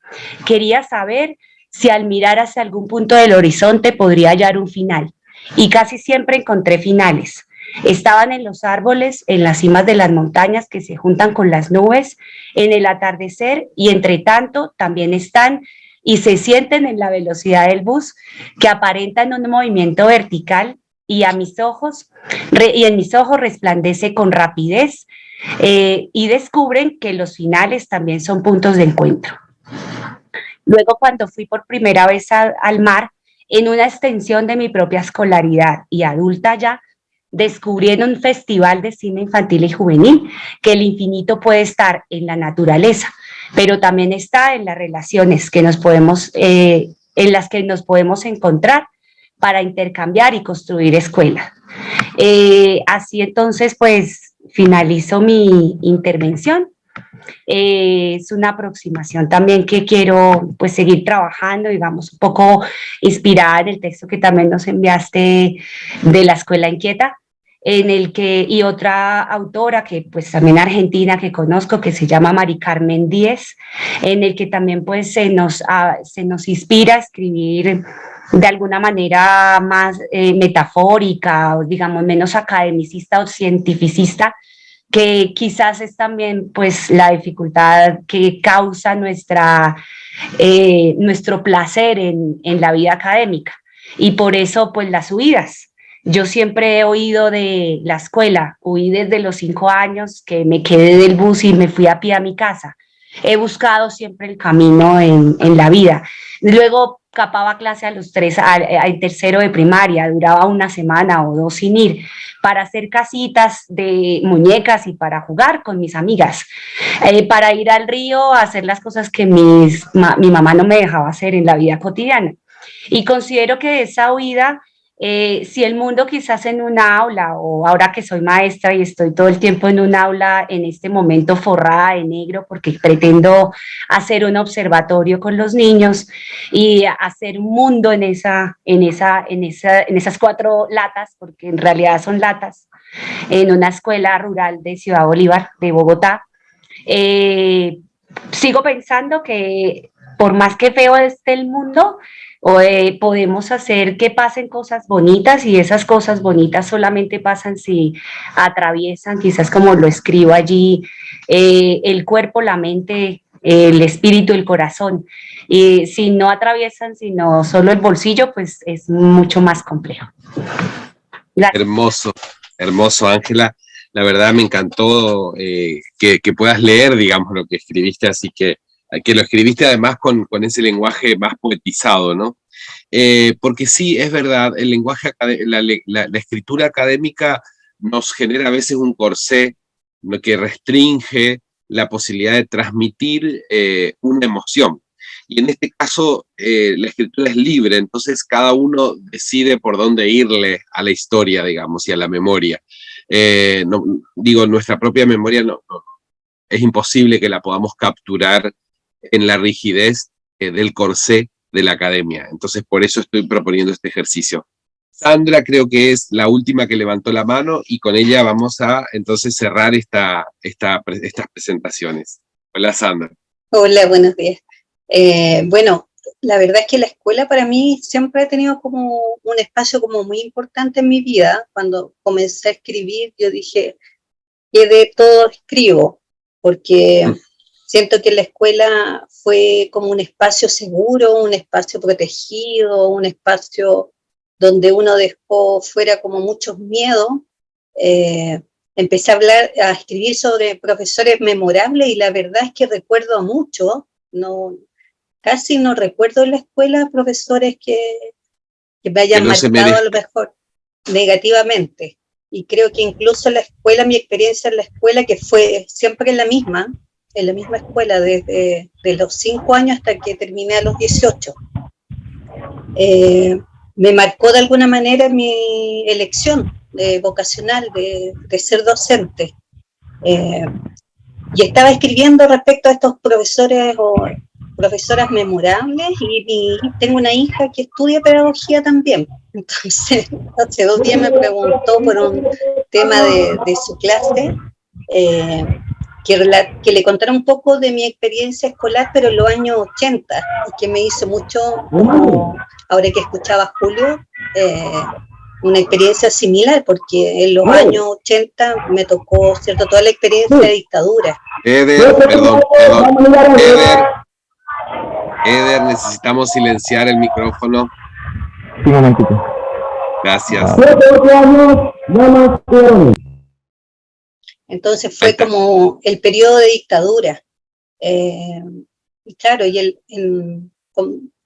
Quería saber si al mirar hacia algún punto del horizonte podría hallar un final, y casi siempre encontré finales. Estaban en los árboles, en las cimas de las montañas que se juntan con las nubes, en el atardecer, y entre tanto también están y se sienten en la velocidad del bus, que aparentan un movimiento vertical, y en mis ojos resplandece con rapidez, y descubren que los finales también son puntos de encuentro. Luego, cuando fui por primera vez al mar, en una extensión de mi propia escolaridad y adulta ya, descubrí en un festival de cine infantil y juvenil que el infinito puede estar en la naturaleza, pero también está en las relaciones que en las que nos podemos encontrar para intercambiar y construir escuela. Así entonces, pues, finalizo mi intervención. Es una aproximación también que quiero pues seguir trabajando, digamos, un poco inspirada en el texto que también nos enviaste de La Escuela Inquieta, y otra autora que pues también argentina que conozco, que se llama Mari Carmen Díez, en el que también pues se nos inspira a escribir de alguna manera más metafórica, o digamos menos academicista o cientificista, que quizás es también pues la dificultad que causa nuestro placer en la vida académica, y por eso pues las huidas. Yo siempre he oído de la escuela, huí desde los 5 años, que me quedé del bus y me fui a pie a mi casa. He buscado siempre el camino en la vida. Luego capaba clase a los 3, al tercero de primaria, duraba una semana o 2 sin ir, para hacer casitas de muñecas y para jugar con mis amigas, para ir al río a hacer las cosas que mi mamá no me dejaba hacer en la vida cotidiana. Y considero que esa huida si el mundo quizás en una aula, o ahora que soy maestra y estoy todo el tiempo en un aula en este momento forrada de negro porque pretendo hacer un observatorio con los niños y hacer un mundo en esas 4 latas, porque en realidad son latas, en una escuela rural de Ciudad Bolívar, de Bogotá. Sigo pensando que por más que feo esté el mundo, podemos hacer que pasen cosas bonitas, y esas cosas bonitas solamente pasan si atraviesan, quizás como lo escribo allí, el cuerpo, la mente, el espíritu, el corazón. Y si no atraviesan sino solo el bolsillo, pues es mucho más complejo. Gracias. Hermoso, hermoso, Ángela. La verdad me encantó que puedas leer, digamos, lo que escribiste, así que lo escribiste además con ese lenguaje más poetizado, ¿no? Porque sí, es verdad, el lenguaje, la escritura académica nos genera a veces un corsé que restringe la posibilidad de transmitir una emoción. Y en este caso, la escritura es libre, entonces cada uno decide por dónde irle a la historia, digamos, y a la memoria. Nuestra propia memoria es imposible que la podamos capturar en la rigidez del corsé de la academia. Entonces, por eso estoy proponiendo este ejercicio. Sandra creo que es la última que levantó la mano y con ella vamos a entonces cerrar estas presentaciones. Hola, Sandra. Hola, buenos días. Bueno, la verdad es que la escuela para mí siempre ha tenido como un espacio como muy importante en mi vida. Cuando comencé a escribir, yo dije que de todo escribo, porque siento que la escuela fue como un espacio seguro, un espacio protegido, un espacio donde uno dejó fuera como muchos miedos. Empecé a escribir sobre profesores memorables y la verdad es que recuerdo mucho, casi no recuerdo en la escuela profesores que me hayan marcado a lo mejor negativamente. Y creo que incluso la escuela, mi experiencia en la escuela, que fue siempre en la misma escuela, desde los 5 años hasta que terminé a los 18, me marcó de alguna manera mi elección vocacional de ser docente. Y estaba escribiendo respecto a estos profesores o profesoras memorables y tengo una hija que estudia pedagogía también. Entonces, hace 2 días me preguntó por un tema de su clase, que le contara un poco de mi experiencia escolar, pero en los años 80, y que me hizo mucho, como ahora que escuchaba a Julio, una experiencia similar, porque en los años 80 me tocó, ¿cierto?, toda la experiencia de dictadura. Eder, necesitamos silenciar el micrófono. Sí, un momentito. Gracias. Entonces fue como el periodo de dictadura. Y claro, y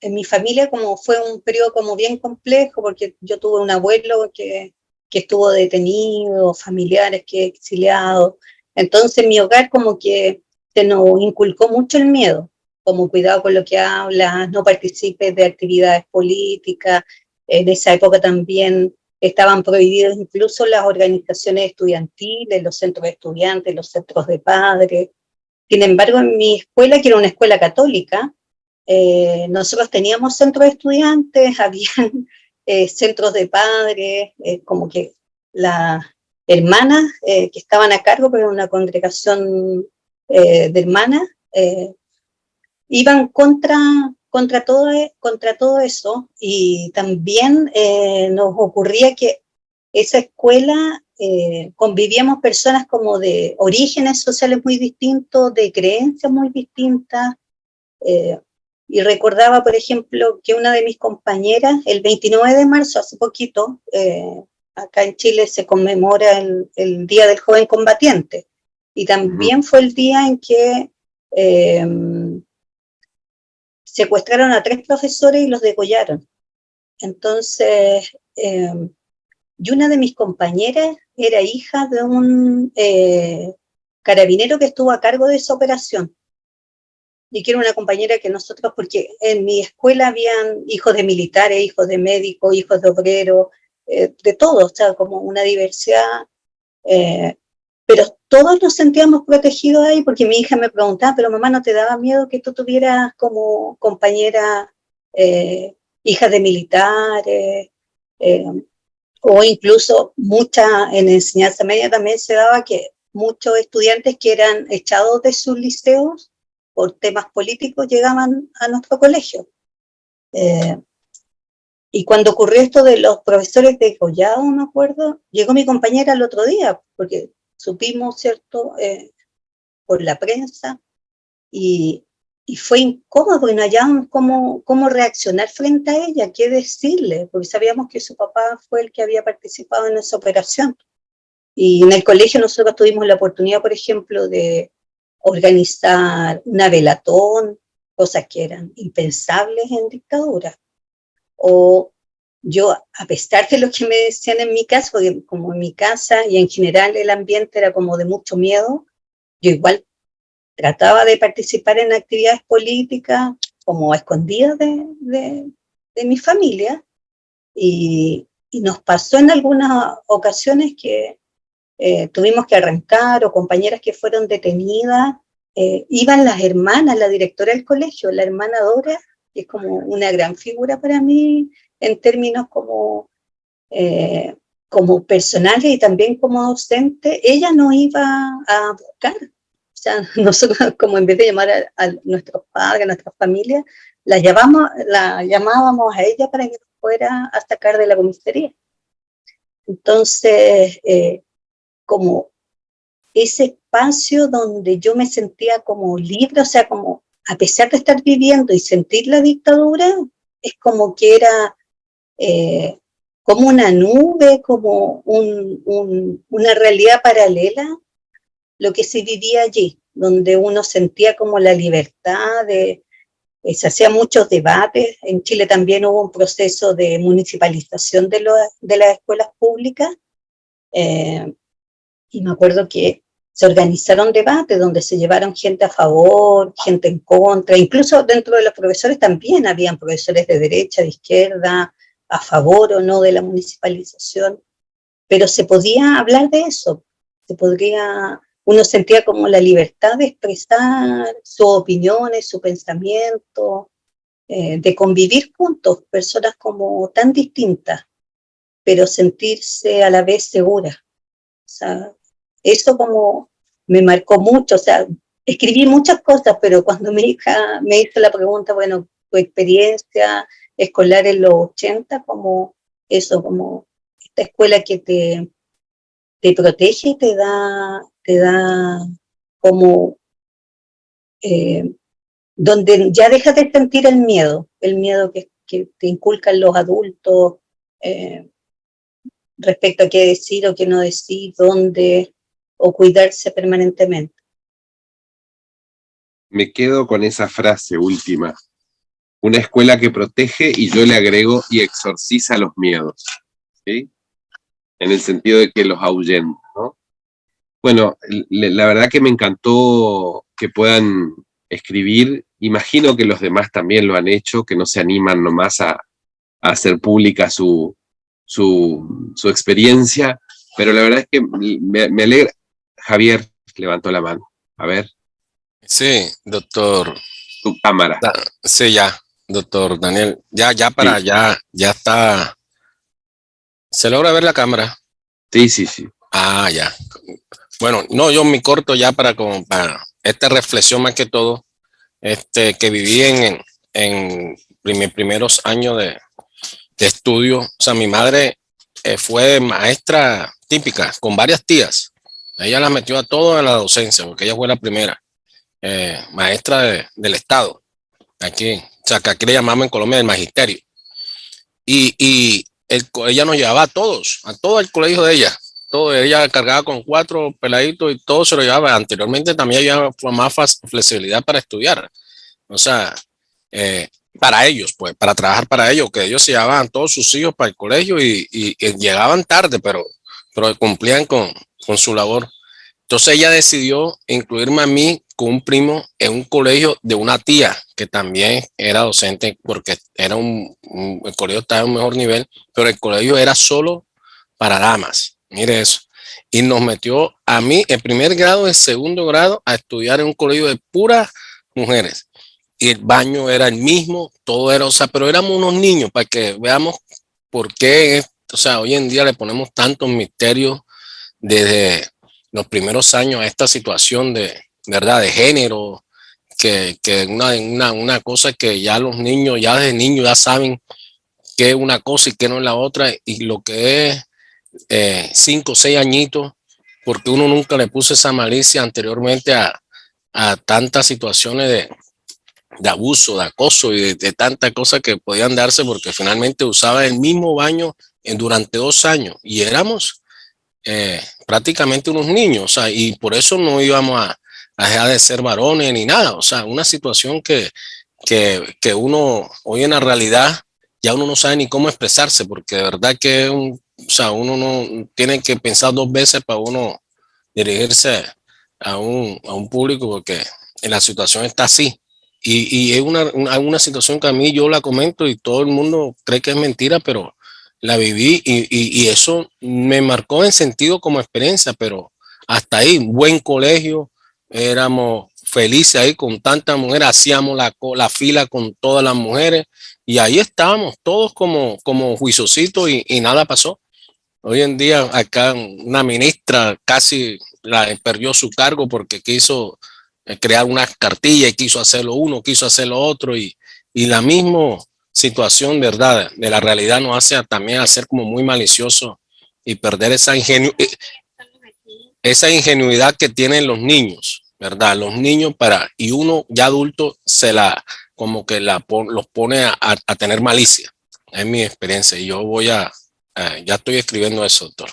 en mi familia como fue un periodo como bien complejo, porque yo tuve un abuelo que estuvo detenido, familiares que exiliados. Entonces en mi hogar como que se nos inculcó mucho el miedo, como cuidado con lo que hablas, no participes de actividades políticas. En esa época también estaban prohibidas incluso las organizaciones estudiantiles, los centros de estudiantes, los centros de padres. Sin embargo, en mi escuela, que era una escuela católica, nosotros teníamos centros de estudiantes, habían centros de padres, como que las hermanas que estaban a cargo, pero una congregación de hermanas, iban contra todo eso, y también nos ocurría que esa escuela convivíamos personas como de orígenes sociales muy distintos, de creencias muy distintas, y recordaba, por ejemplo, que una de mis compañeras, el 29 de marzo, hace poquito, acá en Chile se conmemora el Día del Joven Combatiente, y también fue el día en que secuestraron a 3 profesores y los degollaron. Entonces, y una de mis compañeras era hija de un carabinero que estuvo a cargo de esa operación, y que era una compañera que nosotros, porque en mi escuela habían hijos de militares, hijos de médicos, hijos de obreros, de todo, o sea, como una diversidad, pero todos nos sentíamos protegidos ahí, porque mi hija me preguntaba, pero mamá, ¿no te daba miedo que tú tuvieras como compañera hijas de militares? O incluso en enseñanza media también se daba que muchos estudiantes que eran echados de sus liceos por temas políticos llegaban a nuestro colegio. Y cuando ocurrió esto de los profesores degollados, me acuerdo, llegó mi compañera el otro día, porque supimos, ¿cierto?, por la prensa, y fue incómodo, porque no hallábamos cómo reaccionar frente a ella, qué decirle, porque sabíamos que su papá fue el que había participado en esa operación. Y en el colegio nosotros tuvimos la oportunidad, por ejemplo, de organizar una velatón, cosas que eran impensables en dictadura. O yo, a pesar de lo que me decían en mi casa, porque como en mi casa y en general el ambiente era como de mucho miedo, yo igual trataba de participar en actividades políticas como a escondidas de mi familia, y nos pasó en algunas ocasiones que tuvimos que arrancar, o compañeras que fueron detenidas, iban las hermanas, la directora del colegio, la hermana Dora, que es como una gran figura para mí en términos como personales y también como docente. Ella nos iba a buscar. O sea, nosotros, como en vez de llamar a nuestros padres, a nuestras familias, la llamábamos a ella para que nos fuera a sacar de la comisaría. Entonces, como ese espacio donde yo me sentía como libre, o sea, como a pesar de estar viviendo y sentir la dictadura, es como que era como una nube, como una realidad paralela, lo que se vivía allí, donde uno sentía como la libertad se hacían muchos debates. En Chile también hubo un proceso de municipalización de las escuelas públicas, y me acuerdo que se organizaron debates donde se llevaron gente a favor, gente en contra, incluso dentro de los profesores también habían profesores de derecha, de izquierda, a favor o no de la municipalización, pero se podía hablar de eso, uno sentía como la libertad de expresar sus opiniones, su pensamiento, de convivir juntos, personas como tan distintas, pero sentirse a la vez seguras. O sea, eso como me marcó mucho. O sea, escribí muchas cosas, pero cuando mi hija me hizo la pregunta, bueno, tu experiencia escolar en los 80, como eso, como esta escuela que te protege y te da como, donde ya dejas de sentir el miedo que te inculcan los adultos, respecto a qué decir o qué no decir, dónde, o cuidarse permanentemente. Me quedo con esa frase última. Una escuela que protege, y yo le agrego, y exorciza los miedos, ¿sí? En el sentido de que los ahuyenta, ¿no? Bueno, la verdad que me encantó que puedan escribir. Imagino que los demás también lo han hecho, que no se animan nomás a hacer pública su experiencia, pero la verdad es que me alegra. Javier levantó la mano. A ver. Sí, doctor. Tu cámara. Sí, ya, doctor Daniel. Ya para, sí. Ya está. ¿Se logra ver la cámara? Sí. Ah, ya. Bueno, no, yo me corto ya para esta reflexión más que todo, que viví en mis primeros años de estudio. O sea, mi madre fue maestra típica, con varias tías. Ella las metió a todos en la docencia, porque ella fue la primera maestra del Estado. Aquí, o sea, que aquí le llamamos en Colombia el magisterio. Y ella nos llevaba a todos, a todo el colegio de ella. Ella cargaba con 4 peladitos y todo se lo llevaba. Anteriormente también había más flexibilidad para estudiar. O sea, para ellos, pues, para trabajar para ellos, que ellos se llevaban todos sus hijos para el colegio y llegaban tarde, pero cumplían con su labor. Entonces ella decidió incluirme a mí con un primo en un colegio de una tía, que también era docente porque era el colegio estaba en un mejor nivel, pero el colegio era solo para damas, mire eso. Y nos metió a mí, el primer grado, el segundo grado, a estudiar en un colegio de puras mujeres. Y el baño era el mismo, todo era, o sea, pero éramos unos niños para que veamos por qué, o sea, hoy en día le ponemos tantos misterios desde los primeros años a esta situación de, ¿verdad?, de género, que una cosa que ya los niños, ya desde niños ya saben qué es una cosa y qué no es la otra, y lo que es 5 o 6 añitos, porque uno nunca le puso esa malicia anteriormente a tantas situaciones de abuso, de acoso y de tantas cosas que podían darse, porque finalmente usaba el mismo baño durante 2 años y éramos prácticamente unos niños, o sea, y por eso no íbamos a dejar de ser varones ni nada, o sea, una situación que uno hoy en la realidad ya uno no sabe ni cómo expresarse, porque de verdad que o sea, uno no tiene que pensar 2 veces para uno dirigirse a un público, porque la situación está así. Y es una situación que a mí yo la comento y todo el mundo cree que es mentira, pero la viví y eso me marcó en sentido como experiencia, pero hasta ahí, buen colegio, éramos felices ahí con tantas mujeres, hacíamos la fila con todas las mujeres y ahí estábamos todos como juiciositos y nada pasó. Hoy en día acá una ministra casi perdió su cargo porque quiso crear una cartilla y quiso hacerlo uno, quiso hacerlo otro y la misma situación, ¿verdad?, de la realidad nos hace también hacer como muy malicioso y perder esa ingenuidad que tienen los niños, ¿verdad? Los niños y uno ya adulto como que los pone a tener malicia. Es mi experiencia y yo ya estoy escribiendo eso, doctor.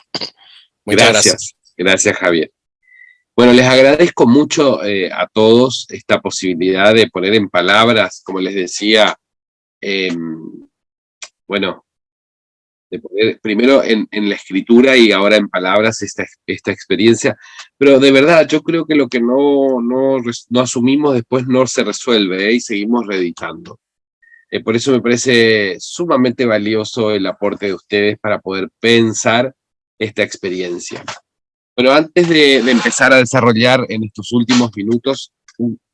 Muchas gracias. Gracias, Javier. Bueno, les agradezco mucho a todos esta posibilidad de poner en palabras, como les decía, bueno, de poner primero en la escritura y ahora en palabras esta experiencia, pero de verdad yo creo que lo que no asumimos después no se resuelve y seguimos reeditando. Por eso me parece sumamente valioso el aporte de ustedes para poder pensar esta experiencia. Bueno, antes de empezar a desarrollar en estos últimos minutos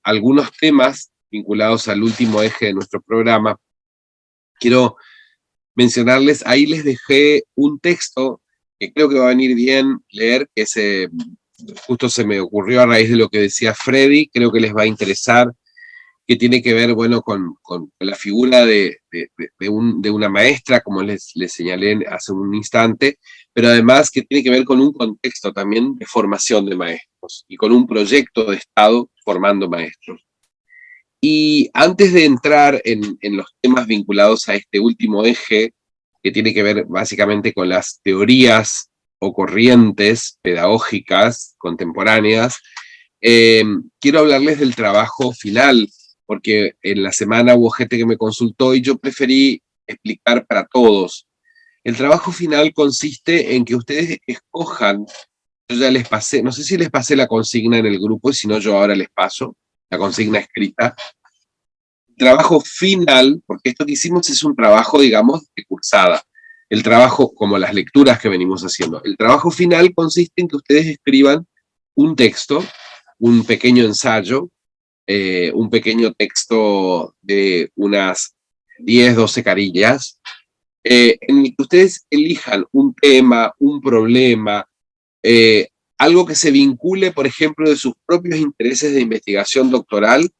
algunos temas vinculados al último eje de nuestro programa, quiero mencionarles, ahí les dejé un texto que creo que va a venir bien leer, que justo se me ocurrió a raíz de lo que decía Freddy, creo que les va a interesar, que tiene que ver, bueno, con la figura de una maestra, como les señalé hace un instante, pero además que tiene que ver con un contexto también de formación de maestros y con un proyecto de Estado formando maestros. Y antes de entrar en los temas vinculados a este último eje, que tiene que ver básicamente con las teorías o corrientes pedagógicas contemporáneas, quiero hablarles del trabajo final, porque en la semana hubo gente que me consultó y yo preferí explicar para todos. El trabajo final consiste en que ustedes escojan, yo ya les pasé, no sé si les pasé la consigna en el grupo, y si no yo ahora les paso la consigna escrita. Trabajo final, porque esto que hicimos es un trabajo, digamos, de cursada. El trabajo, como las lecturas que venimos haciendo. El trabajo final consiste en que ustedes escriban un texto, un pequeño ensayo, un pequeño texto de unas 10, 12 carillas, en el que ustedes elijan un tema, un problema, algo que se vincule, por ejemplo, de sus propios intereses de investigación doctoral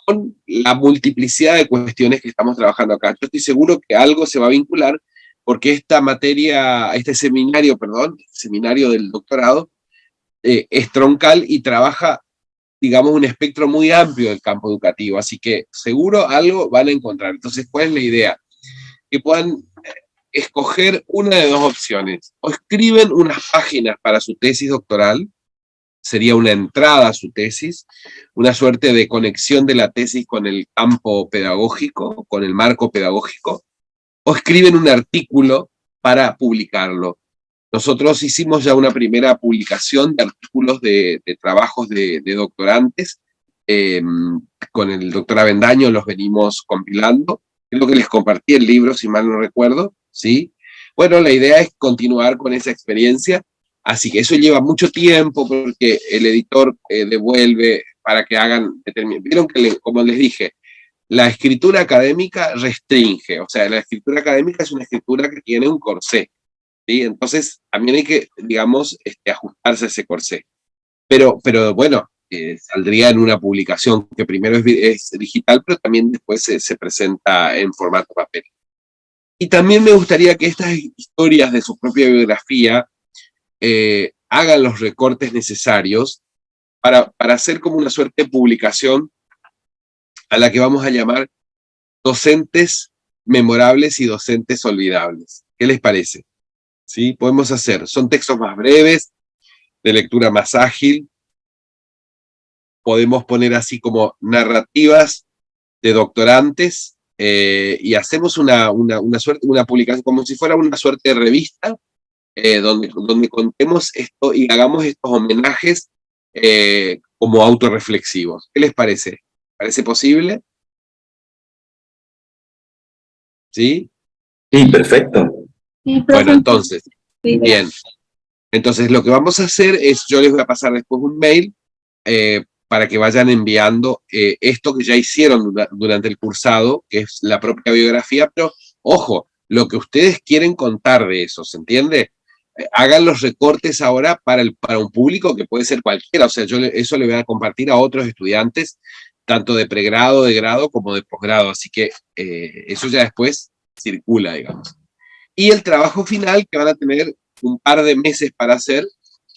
con la multiplicidad de cuestiones que estamos trabajando acá. Yo estoy seguro que algo se va a vincular porque este seminario del doctorado, es troncal y trabaja, digamos, un espectro muy amplio del campo educativo, así que seguro algo van a encontrar. Entonces, ¿cuál es la idea? Que puedan escoger una de 2 opciones. O escriben unas páginas para su tesis doctoral, sería una entrada a su tesis, una suerte de conexión de la tesis con el campo pedagógico, con el marco pedagógico, o escriben un artículo para publicarlo. Nosotros hicimos ya una primera publicación de artículos de trabajos de doctorantes, con el doctor Avendaño los venimos compilando. Creo que les compartí el libro, si mal no recuerdo, ¿sí? Bueno, la idea es continuar con esa experiencia, así que eso lleva mucho tiempo porque el editor devuelve para que hagan, vieron que, como les dije, la escritura académica restringe, o sea, la escritura académica es una escritura que tiene un corsé, ¿sí? Entonces, también hay que, digamos, ajustarse a ese corsé. Pero bueno, saldría en una publicación que primero es digital, pero también después se presenta en formato papel. Y también me gustaría que estas historias de su propia biografía hagan los recortes necesarios para hacer como una suerte de publicación a la que vamos a llamar docentes memorables y docentes olvidables. ¿Qué les parece? ¿Sí? Podemos hacer, son textos más breves, de lectura más ágil, podemos poner así como narrativas de doctorantes, y hacemos una publicación como si fuera una suerte de revista, donde contemos esto y hagamos estos homenajes como autorreflexivos. ¿Qué les parece? ¿Parece posible? ¿Sí? Sí, perfecto. Sí, Bueno, entonces, sí, bien. Entonces, lo que vamos a hacer es, yo les voy a pasar después un mail para que vayan enviando esto que ya hicieron durante el cursado, que es la propia biografía, pero, ojo, lo que ustedes quieren contar de eso, ¿se entiende? Hagan los recortes ahora para un público que puede ser cualquiera, o sea, yo eso le voy a compartir a otros estudiantes, tanto de pregrado, de grado, como de posgrado, así que eso ya después circula, digamos. Y el trabajo final, que van a tener un par de meses para hacer,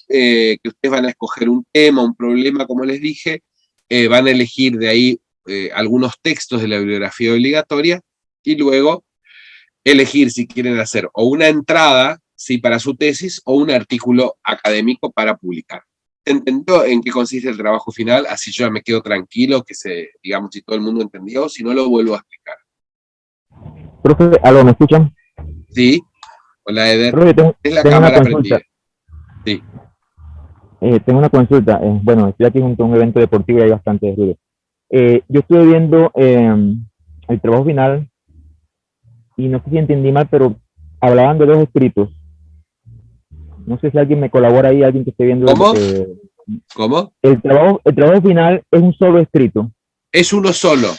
que ustedes van a escoger un tema, un problema, como les dije, van a elegir de ahí algunos textos de la bibliografía obligatoria, y luego elegir si quieren hacer o una entrada, ¿sí?, para su tesis, o un artículo académico para publicar. ¿Entendió en qué consiste el trabajo final? Así yo ya me quedo tranquilo, digamos, si todo el mundo entendió, si no lo vuelvo a explicar. Profe, ¿algo me escuchan? Sí. Hola, Eder. Profe, Es la tengo cámara una consulta. prendida. Sí. Tengo una consulta. Bueno, estoy aquí junto a un evento deportivo y hay bastante ruido. Yo estuve viendo el trabajo final y no sé si entendí mal, pero hablaban de dos escritos. No sé si alguien me colabora ahí, alguien que esté viendo. ¿Cómo? ¿Cómo? El trabajo final es un solo escrito. Es uno solo.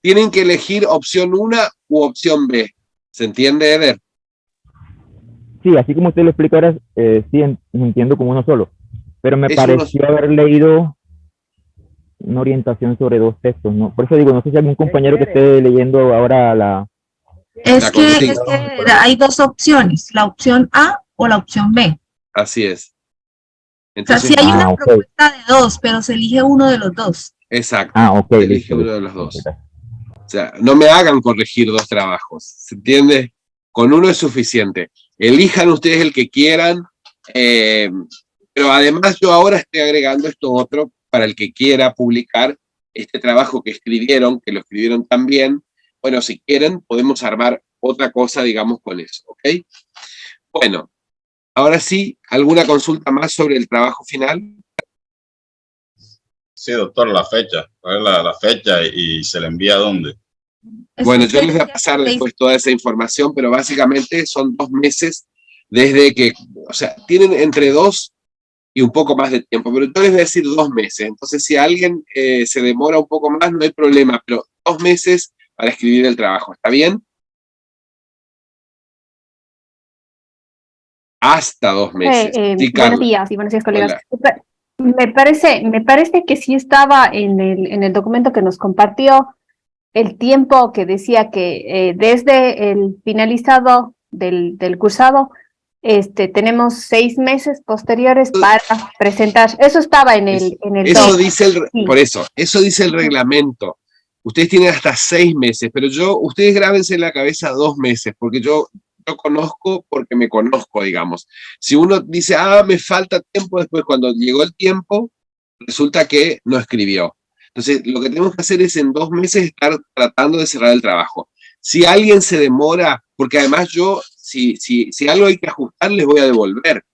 Tienen que elegir opción 1 u opción B. ¿Se entiende, Eder? Sí, así como usted lo explica ahora, sí entiendo como uno solo. Pero me pareció haber leído una orientación sobre dos textos, ¿no? Por eso digo, no sé si algún compañero que esté leyendo ahora la... Es que hay dos opciones, la opción A o la opción B. Así es. Entonces, o sea, sí hay una propuesta de dos, pero se elige uno de los dos. Exacto. Ok. Se elige uno de los dos. O sea, no me hagan corregir dos trabajos, ¿se entiende? Con uno es suficiente. Elijan ustedes el que quieran, pero además yo ahora estoy agregando esto otro para el que quiera publicar este trabajo que escribieron, que lo escribieron tan bien. Bueno, si quieren, podemos armar otra cosa, digamos, con eso, ¿ok? Bueno, ahora sí, ¿alguna consulta más sobre el trabajo final? Sí, doctor, la fecha. ¿Cuál es la fecha y se le envía a dónde? Bueno, yo les voy a pasar después toda esa información, pero básicamente son 2 meses desde que, o sea, tienen entre 2 y un poco más de tiempo, pero yo les voy a decir 2 meses. Entonces, si alguien se demora un poco más, no hay problema, pero 2 meses para escribir el trabajo, ¿está bien? Hasta 2 meses. Sí, buenos días, colegas. Hola. Me parece que sí estaba en el documento que nos compartió el tiempo que decía que desde el finalizado del cursado tenemos 6 meses posteriores para presentar. Eso estaba en el eso dice por eso dice el reglamento. Ustedes tienen hasta 6 meses, pero ustedes grábense en la cabeza 2 meses, porque yo conozco porque me conozco, digamos. Si uno dice, me falta tiempo, después cuando llegó el tiempo, resulta que no escribió. Entonces, lo que tenemos que hacer es en 2 meses estar tratando de cerrar el trabajo. Si alguien se demora, porque además yo, si algo hay que ajustar, les voy a devolver.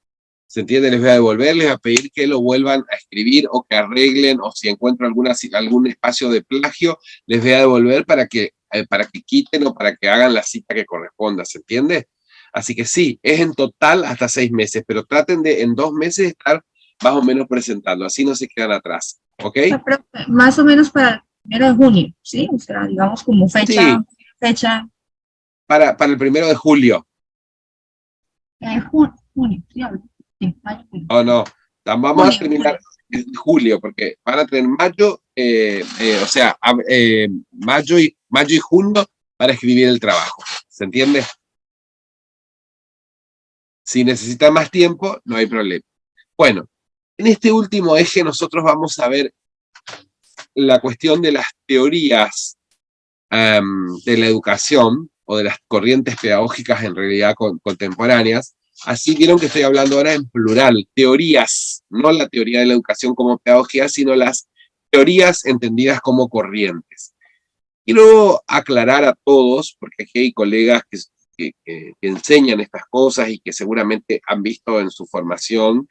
¿Se entiende? Les voy a devolver, les voy a pedir que lo vuelvan a escribir o que arreglen, o si encuentro algún espacio de plagio, les voy a devolver para que quiten o para que hagan la cita que corresponda, ¿se entiende? Así que sí, es en total hasta 6 meses, pero traten de en 2 meses estar más o menos presentando, así no se quedan atrás, ¿ok? Más o menos para el 1 de junio, ¿sí? O sea, digamos como fecha, Sí, fecha para el 1 de julio. junio, sí, sí, mayo, junio. Oh, no, vamos a Julio, terminar en julio, porque van a tener mayo, mayo y junio para escribir el trabajo, ¿se entiende? Si necesitan más tiempo, no hay problema. Bueno, en este último eje nosotros vamos a ver la cuestión de las teorías de la educación, o de las corrientes pedagógicas en realidad contemporáneas. Así vieron que estoy hablando ahora en plural, teorías, no la teoría de la educación como pedagogía, sino las teorías entendidas como corrientes. Quiero aclarar a todos, porque aquí hay colegas que enseñan estas cosas y que seguramente han visto en su formación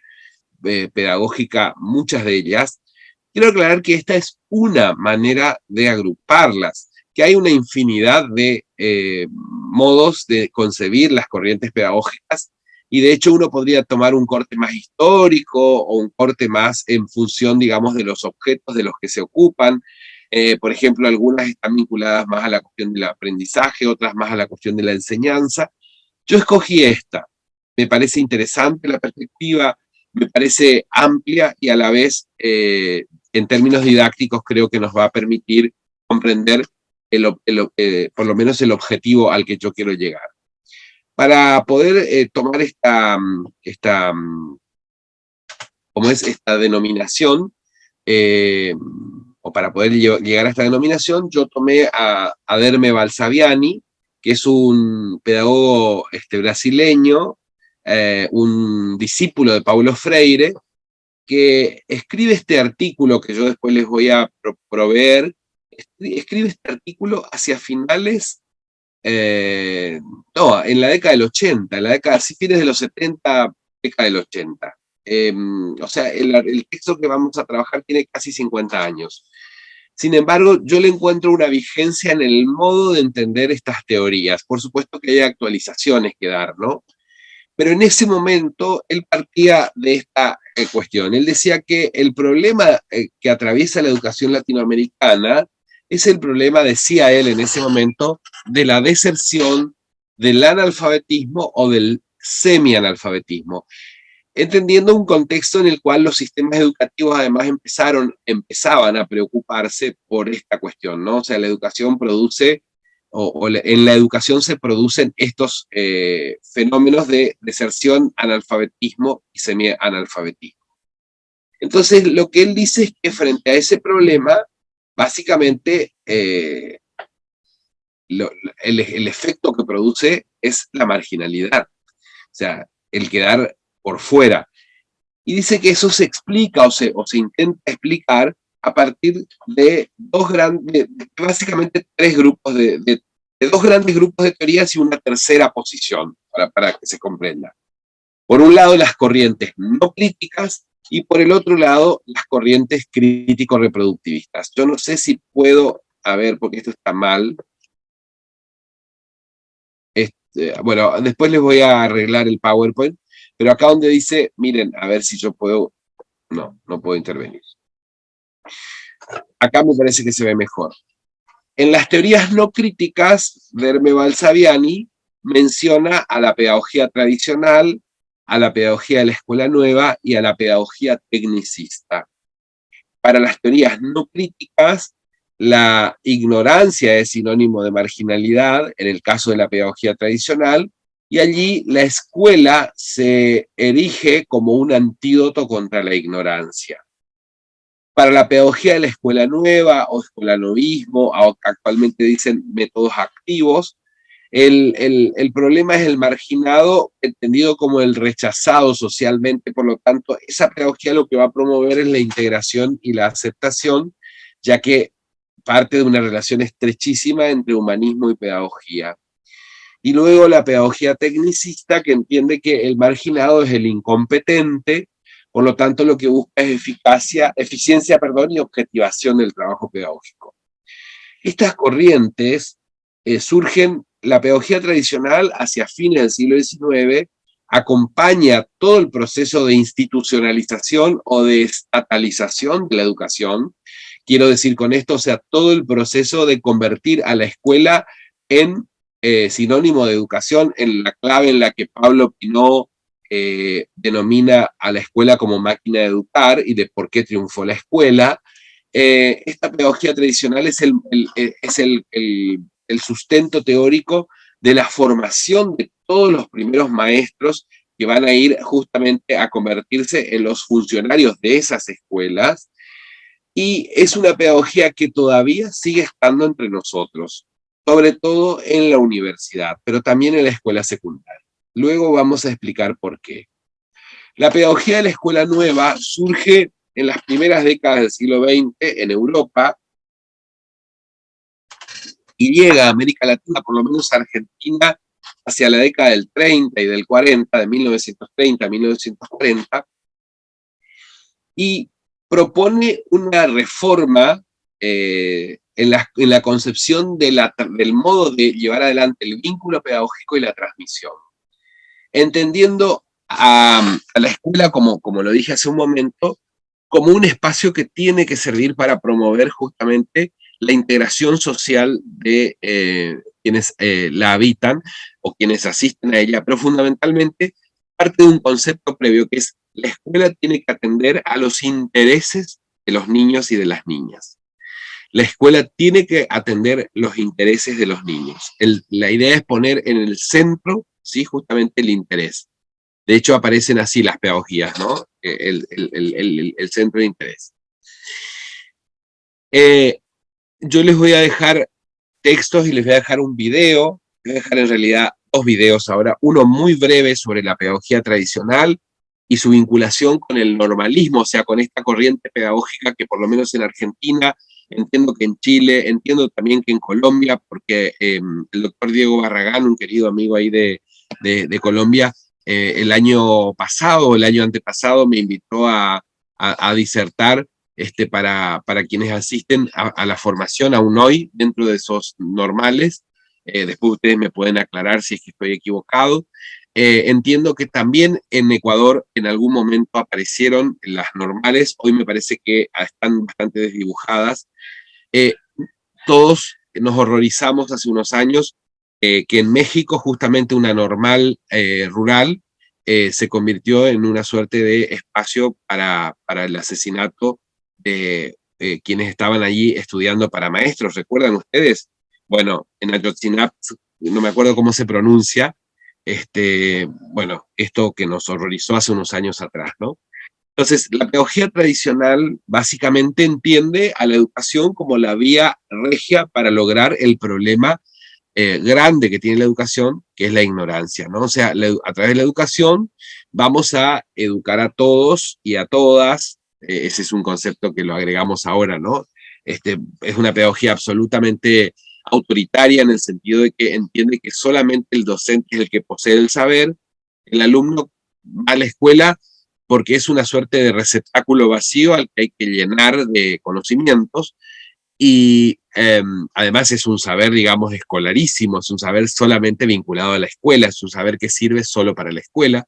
pedagógica muchas de ellas. Quiero aclarar que esta es una manera de agruparlas, que hay una infinidad de modos de concebir las corrientes pedagógicas, y de hecho uno podría tomar un corte más histórico o un corte más en función, digamos, de los objetos de los que se ocupan. Por ejemplo, algunas están vinculadas más a la cuestión del aprendizaje, otras más a la cuestión de la enseñanza. Yo escogí esta. Me parece interesante la perspectiva, me parece amplia y a la vez, en términos didácticos, creo que nos va a permitir comprender por lo menos el objetivo al que yo quiero llegar. Para poder tomar esta denominación, o para poder llegar a esta denominación, yo tomé a Derme Balsaviani, que es un pedagogo brasileño, un discípulo de Paulo Freire, que escribe este artículo que yo después les voy a proveer. Escribe este artículo hacia finales, en la década del 80, en la década, si fines de los 70, década del 80. O sea, el texto que vamos a trabajar tiene casi 50 años. Sin embargo, yo le encuentro una vigencia en el modo de entender estas teorías. Por supuesto que hay actualizaciones que dar, ¿no? Pero en ese momento él partía de esta cuestión. Él decía que el problema que atraviesa la educación latinoamericana es el problema, decía él en ese momento, de la deserción, del analfabetismo o del semi-analfabetismo, entendiendo un contexto en el cual los sistemas educativos además empezaban a preocuparse por esta cuestión, ¿no? O sea, la educación produce, en la educación se producen estos fenómenos de deserción, analfabetismo y semi-analfabetismo. Entonces, lo que él dice es que frente a ese problema, básicamente, el efecto que produce es la marginalidad, o sea, el quedar por fuera. Y dice que eso se explica o se intenta explicar a partir de básicamente tres grupos de dos grandes grupos de teorías y una tercera posición, para que se comprenda. Por un lado, las corrientes no críticas, y por el otro lado, las corrientes crítico-reproductivistas. Yo no sé si puedo, a ver, porque esto está mal. Bueno, después les voy a arreglar el PowerPoint, pero acá donde dice, miren, a ver si yo puedo, no puedo intervenir. Acá me parece que se ve mejor. En las teorías no críticas, Derme Balsaviani menciona a la pedagogía tradicional, a la pedagogía de la escuela nueva y a la pedagogía tecnicista. Para las teorías no críticas, la ignorancia es sinónimo de marginalidad, en el caso de la pedagogía tradicional, y allí la escuela se erige como un antídoto contra la ignorancia. Para la pedagogía de la escuela nueva o escolanovismo, actualmente dicen métodos activos, el problema es el marginado, entendido como el rechazado socialmente. Por lo tanto, esa pedagogía lo que va a promover es la integración y la aceptación, ya que parte de una relación estrechísima entre humanismo y pedagogía. Y luego la pedagogía tecnicista, que entiende que el marginado es el incompetente, por lo tanto lo que busca es eficiencia, y objetivación del trabajo pedagógico. Estas corrientes surgen, la pedagogía tradicional hacia fines del siglo XIX, acompaña todo el proceso de institucionalización o de estatalización de la educación. Quiero decir con esto, o sea, todo el proceso de convertir a la escuela en sinónimo de educación, en la clave en la que Pablo Pinot denomina a la escuela como máquina de educar y de por qué triunfó la escuela. Esta pedagogía tradicional es el sustento teórico de la formación de todos los primeros maestros que van a ir justamente a convertirse en los funcionarios de esas escuelas, y es una pedagogía que todavía sigue estando entre nosotros, sobre todo en la universidad, pero también en la escuela secundaria. Luego vamos a explicar por qué. La pedagogía de la escuela nueva surge en las primeras décadas del siglo XX en Europa y llega a América Latina, por lo menos a Argentina, hacia la década del 30 y del 40, de 1930 a 1940, y propone una reforma en la concepción del modo de llevar adelante el vínculo pedagógico y la transmisión, entendiendo a la escuela, como lo dije hace un momento, como un espacio que tiene que servir para promover justamente la integración social de quienes la habitan o quienes asisten a ella, pero fundamentalmente parte de un concepto previo que es: la escuela tiene que atender a los intereses de los niños y de las niñas. La escuela tiene que atender los intereses de los niños. La idea es poner en el centro, ¿sí?, justamente el interés. De hecho, aparecen así las pedagogías, ¿no? El centro de interés. Yo les voy a dejar textos y les voy a dejar un video. Les voy a dejar en realidad 2 videos ahora. Uno muy breve sobre la pedagogía tradicional y su vinculación con el normalismo, o sea, con esta corriente pedagógica que por lo menos en Argentina, entiendo que en Chile, entiendo también que en Colombia, porque el doctor Diego Barragán, un querido amigo ahí de Colombia, el año pasado o el año antepasado me invitó a disertar para quienes asisten a la formación aún hoy dentro de esos normales. Después ustedes me pueden aclarar si es que estoy equivocado. Entiendo que también en Ecuador en algún momento aparecieron las normales, hoy me parece que están bastante desdibujadas. Todos nos horrorizamos hace unos años que en México justamente una normal rural se convirtió en una suerte de espacio para el asesinato de quienes estaban allí estudiando para maestros. ¿Recuerdan ustedes? Bueno, en Ayotzinapa, no me acuerdo cómo se pronuncia, bueno, esto que nos horrorizó hace unos años atrás, ¿no? Entonces, la pedagogía tradicional básicamente entiende a la educación como la vía regia para lograr el problema grande que tiene la educación, que es la ignorancia, ¿no? O sea, a través de la educación vamos a educar a todos y a todas. Ese es un concepto que lo agregamos ahora, ¿no? Es una pedagogía absolutamente autoritaria en el sentido de que entiende que solamente el docente es el que posee el saber, el alumno va a la escuela porque es una suerte de receptáculo vacío al que hay que llenar de conocimientos, y además es un saber, digamos, escolarísimo, es un saber solamente vinculado a la escuela, es un saber que sirve solo para la escuela.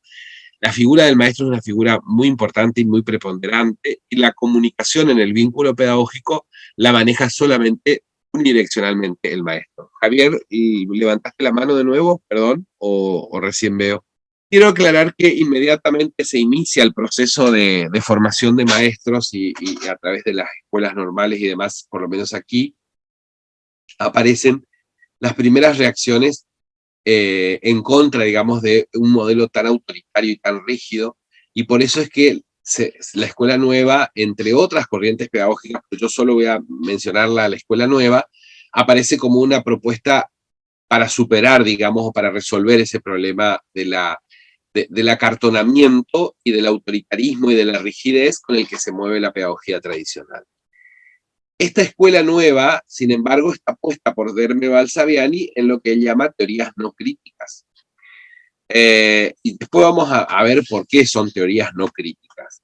La figura del maestro es una figura muy importante y muy preponderante, y la comunicación en el vínculo pedagógico la maneja solamente unidireccionalmente el maestro. Javier, ¿y levantaste la mano de nuevo? Perdón, o recién veo. Quiero aclarar que inmediatamente se inicia el proceso de formación de maestros y a través de las escuelas normales y demás, por lo menos aquí, aparecen las primeras reacciones en contra, digamos, de un modelo tan autoritario y tan rígido, y por eso es que la escuela nueva, entre otras corrientes pedagógicas, pero yo solo voy a mencionar la escuela nueva, aparece como una propuesta para superar, digamos, o para resolver ese problema del acartonamiento y del autoritarismo y de la rigidez con el que se mueve la pedagogía tradicional. Esta escuela nueva, sin embargo, está puesta por Derme Balsaviani en lo que él llama teorías no críticas. Y después vamos a ver por qué son teorías no críticas.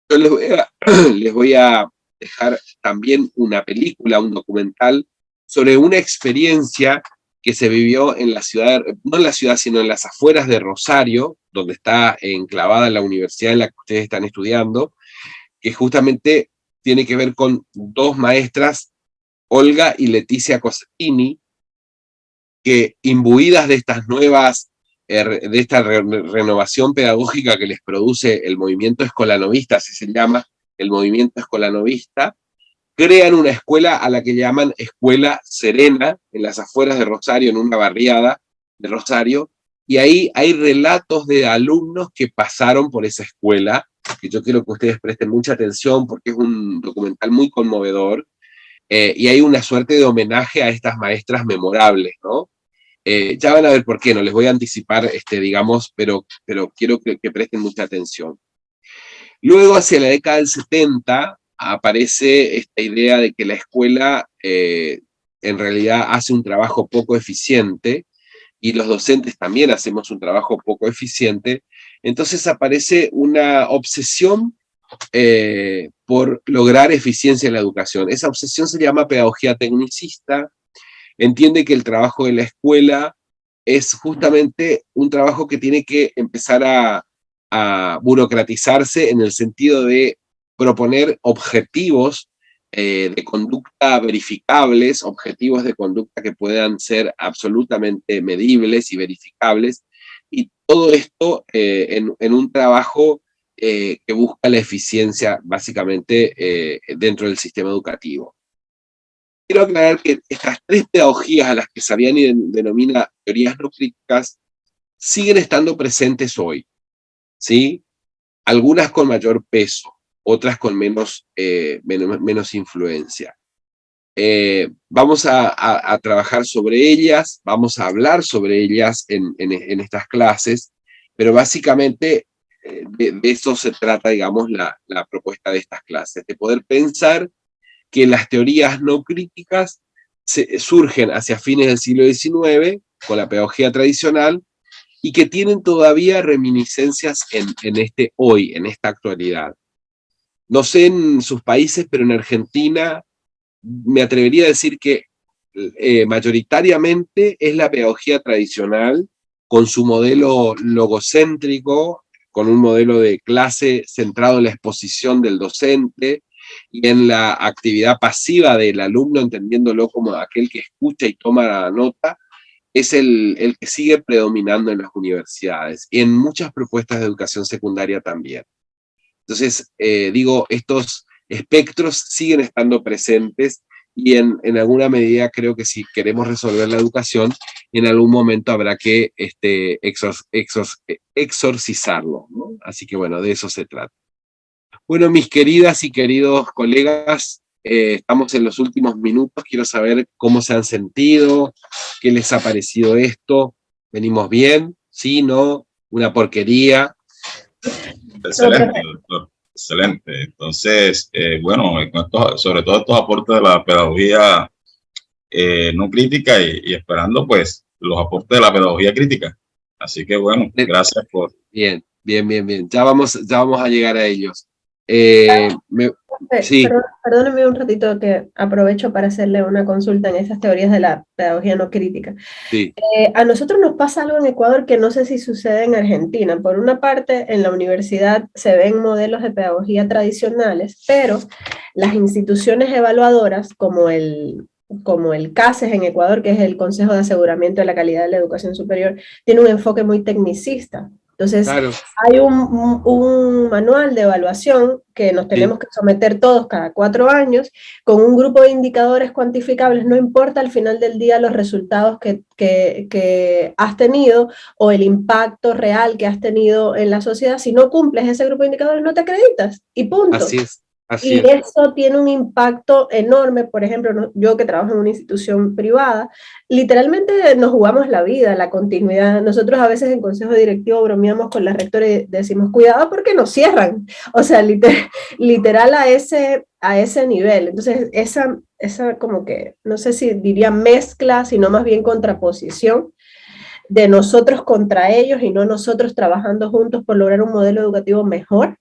Yo les voy a dejar también una película, un documental, sobre una experiencia que se vivió en la ciudad, no en la ciudad, sino en las afueras de Rosario, donde está enclavada la universidad en la que ustedes están estudiando, que justamente tiene que ver con dos maestras, Olga y Leticia Cosentini, que imbuidas de estas nuevas, de esta renovación pedagógica que les produce el movimiento escolanovista, así se llama, el movimiento escolanovista, crean una escuela a la que llaman Escuela Serena, en las afueras de Rosario, en una barriada de Rosario, y ahí hay relatos de alumnos que pasaron por esa escuela, que yo quiero que ustedes presten mucha atención porque es un documental muy conmovedor, y hay una suerte de homenaje a estas maestras memorables, ¿no? Ya van a ver por qué, no les voy a anticipar, digamos, pero quiero que presten mucha atención. Luego, hacia la década del 70, aparece esta idea de que la escuela en realidad hace un trabajo poco eficiente, y los docentes también hacemos un trabajo poco eficiente. Entonces aparece una obsesión por lograr eficiencia en la educación. Esa obsesión se llama pedagogía tecnicista. Entiende que el trabajo de la escuela es justamente un trabajo que tiene que empezar a burocratizarse en el sentido de proponer objetivos de conducta verificables, objetivos de conducta que puedan ser absolutamente medibles y verificables, y todo esto en un trabajo que busca la eficiencia básicamente dentro del sistema educativo. Quiero aclarar que estas tres pedagogías a las que Saviani denomina teorías no críticas siguen estando presentes hoy, ¿sí? Algunas con mayor peso, otras con menos influencia. Vamos a trabajar sobre ellas, vamos a hablar sobre ellas en estas clases, pero básicamente de eso se trata, digamos, la propuesta de estas clases, de poder pensar que las teorías no críticas surgen hacia fines del siglo XIX, con la pedagogía tradicional, y que tienen todavía reminiscencias en este hoy, en esta actualidad. No sé en sus países, pero en Argentina me atrevería a decir que mayoritariamente es la pedagogía tradicional, con su modelo logocéntrico, con un modelo de clase centrado en la exposición del docente y en la actividad pasiva del alumno, entendiéndolo como aquel que escucha y toma la nota, es el que sigue predominando en las universidades y en muchas propuestas de educación secundaria también. Entonces, digo, estos espectros siguen estando presentes y en alguna medida creo que si queremos resolver la educación, en algún momento habrá que exorcizarlo, ¿no? Así que bueno, de eso se trata. Bueno, mis queridas y queridos colegas, estamos en los últimos minutos, quiero saber cómo se han sentido, qué les ha parecido esto, ¿venimos bien? ¿Sí? ¿No? ¿Una porquería? Excelente, doctor. Excelente. Entonces, bueno, sobre todo estos aportes de la pedagogía no crítica y esperando pues los aportes de la pedagogía crítica. Así que bueno, gracias por... Bien. Ya vamos a llegar a ellos. Sí. Perdóneme un ratito que aprovecho para hacerle una consulta en esas teorías de la pedagogía no crítica. Sí. A nosotros nos pasa algo en Ecuador que no sé si sucede en Argentina. Por una parte, en la universidad se ven modelos de pedagogía tradicionales, pero las instituciones evaluadoras, como el CASES en Ecuador, que es el Consejo de Aseguramiento de la Calidad de la Educación Superior, tiene un enfoque muy tecnicista. Entonces, claro, hay un manual de evaluación que nos tenemos que someter todos cada 4 años, con un grupo de indicadores cuantificables, no importa al final del día los resultados que has tenido o el impacto real que has tenido en la sociedad, si no cumples ese grupo de indicadores no te acreditas y punto. Así es. Así y es. eso tiene un impacto enorme. Por ejemplo, yo que trabajo en una institución privada, literalmente nos jugamos la vida, la continuidad. Nosotros a veces en consejo directivo bromeamos con la rectora y decimos, cuidado porque nos cierran. O sea, literal a ese nivel. Entonces, esa como que, no sé si diría mezcla, sino más bien contraposición de nosotros contra ellos y no nosotros trabajando juntos por lograr un modelo educativo mejor.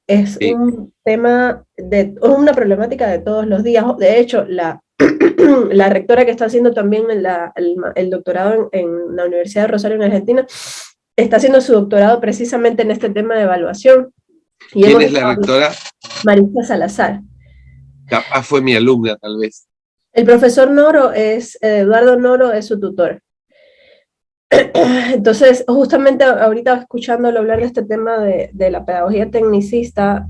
Es un tema, es una problemática de todos los días. De hecho, la rectora que está haciendo también el doctorado en la Universidad de Rosario en Argentina, está haciendo su doctorado precisamente en este tema de evaluación. Y ¿Quién es la rectora? Marisa Salazar. Capaz fue mi alumna, tal vez. El profesor Noro Eduardo Noro es su tutor. Entonces, justamente ahorita escuchándolo hablar de este tema de la pedagogía tecnicista,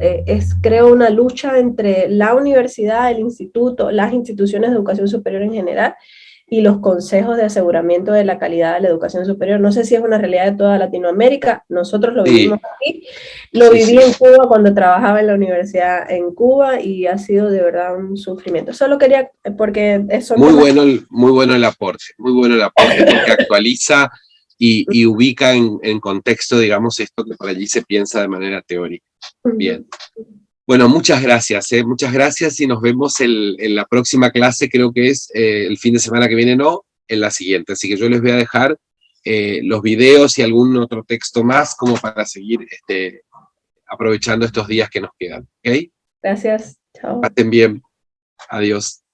creo una lucha entre la universidad, el instituto, las instituciones de educación superior en general y los consejos de aseguramiento de la calidad de la educación superior. No sé si es una realidad de toda Latinoamérica, nosotros lo vivimos aquí, lo viví en Cuba cuando trabajaba en la universidad en Cuba y ha sido de verdad un sufrimiento. Solo quería, porque eso... Muy bueno el aporte, porque actualiza y ubica en contexto, digamos, esto que por allí se piensa de manera teórica. Bien. Bueno, muchas gracias y nos vemos en la próxima clase, creo que es el fin de semana que viene, no, en la siguiente. Así que yo les voy a dejar los videos y algún otro texto más como para seguir aprovechando estos días que nos quedan. ¿Ok? Gracias. Chao. Pasen bien. Adiós.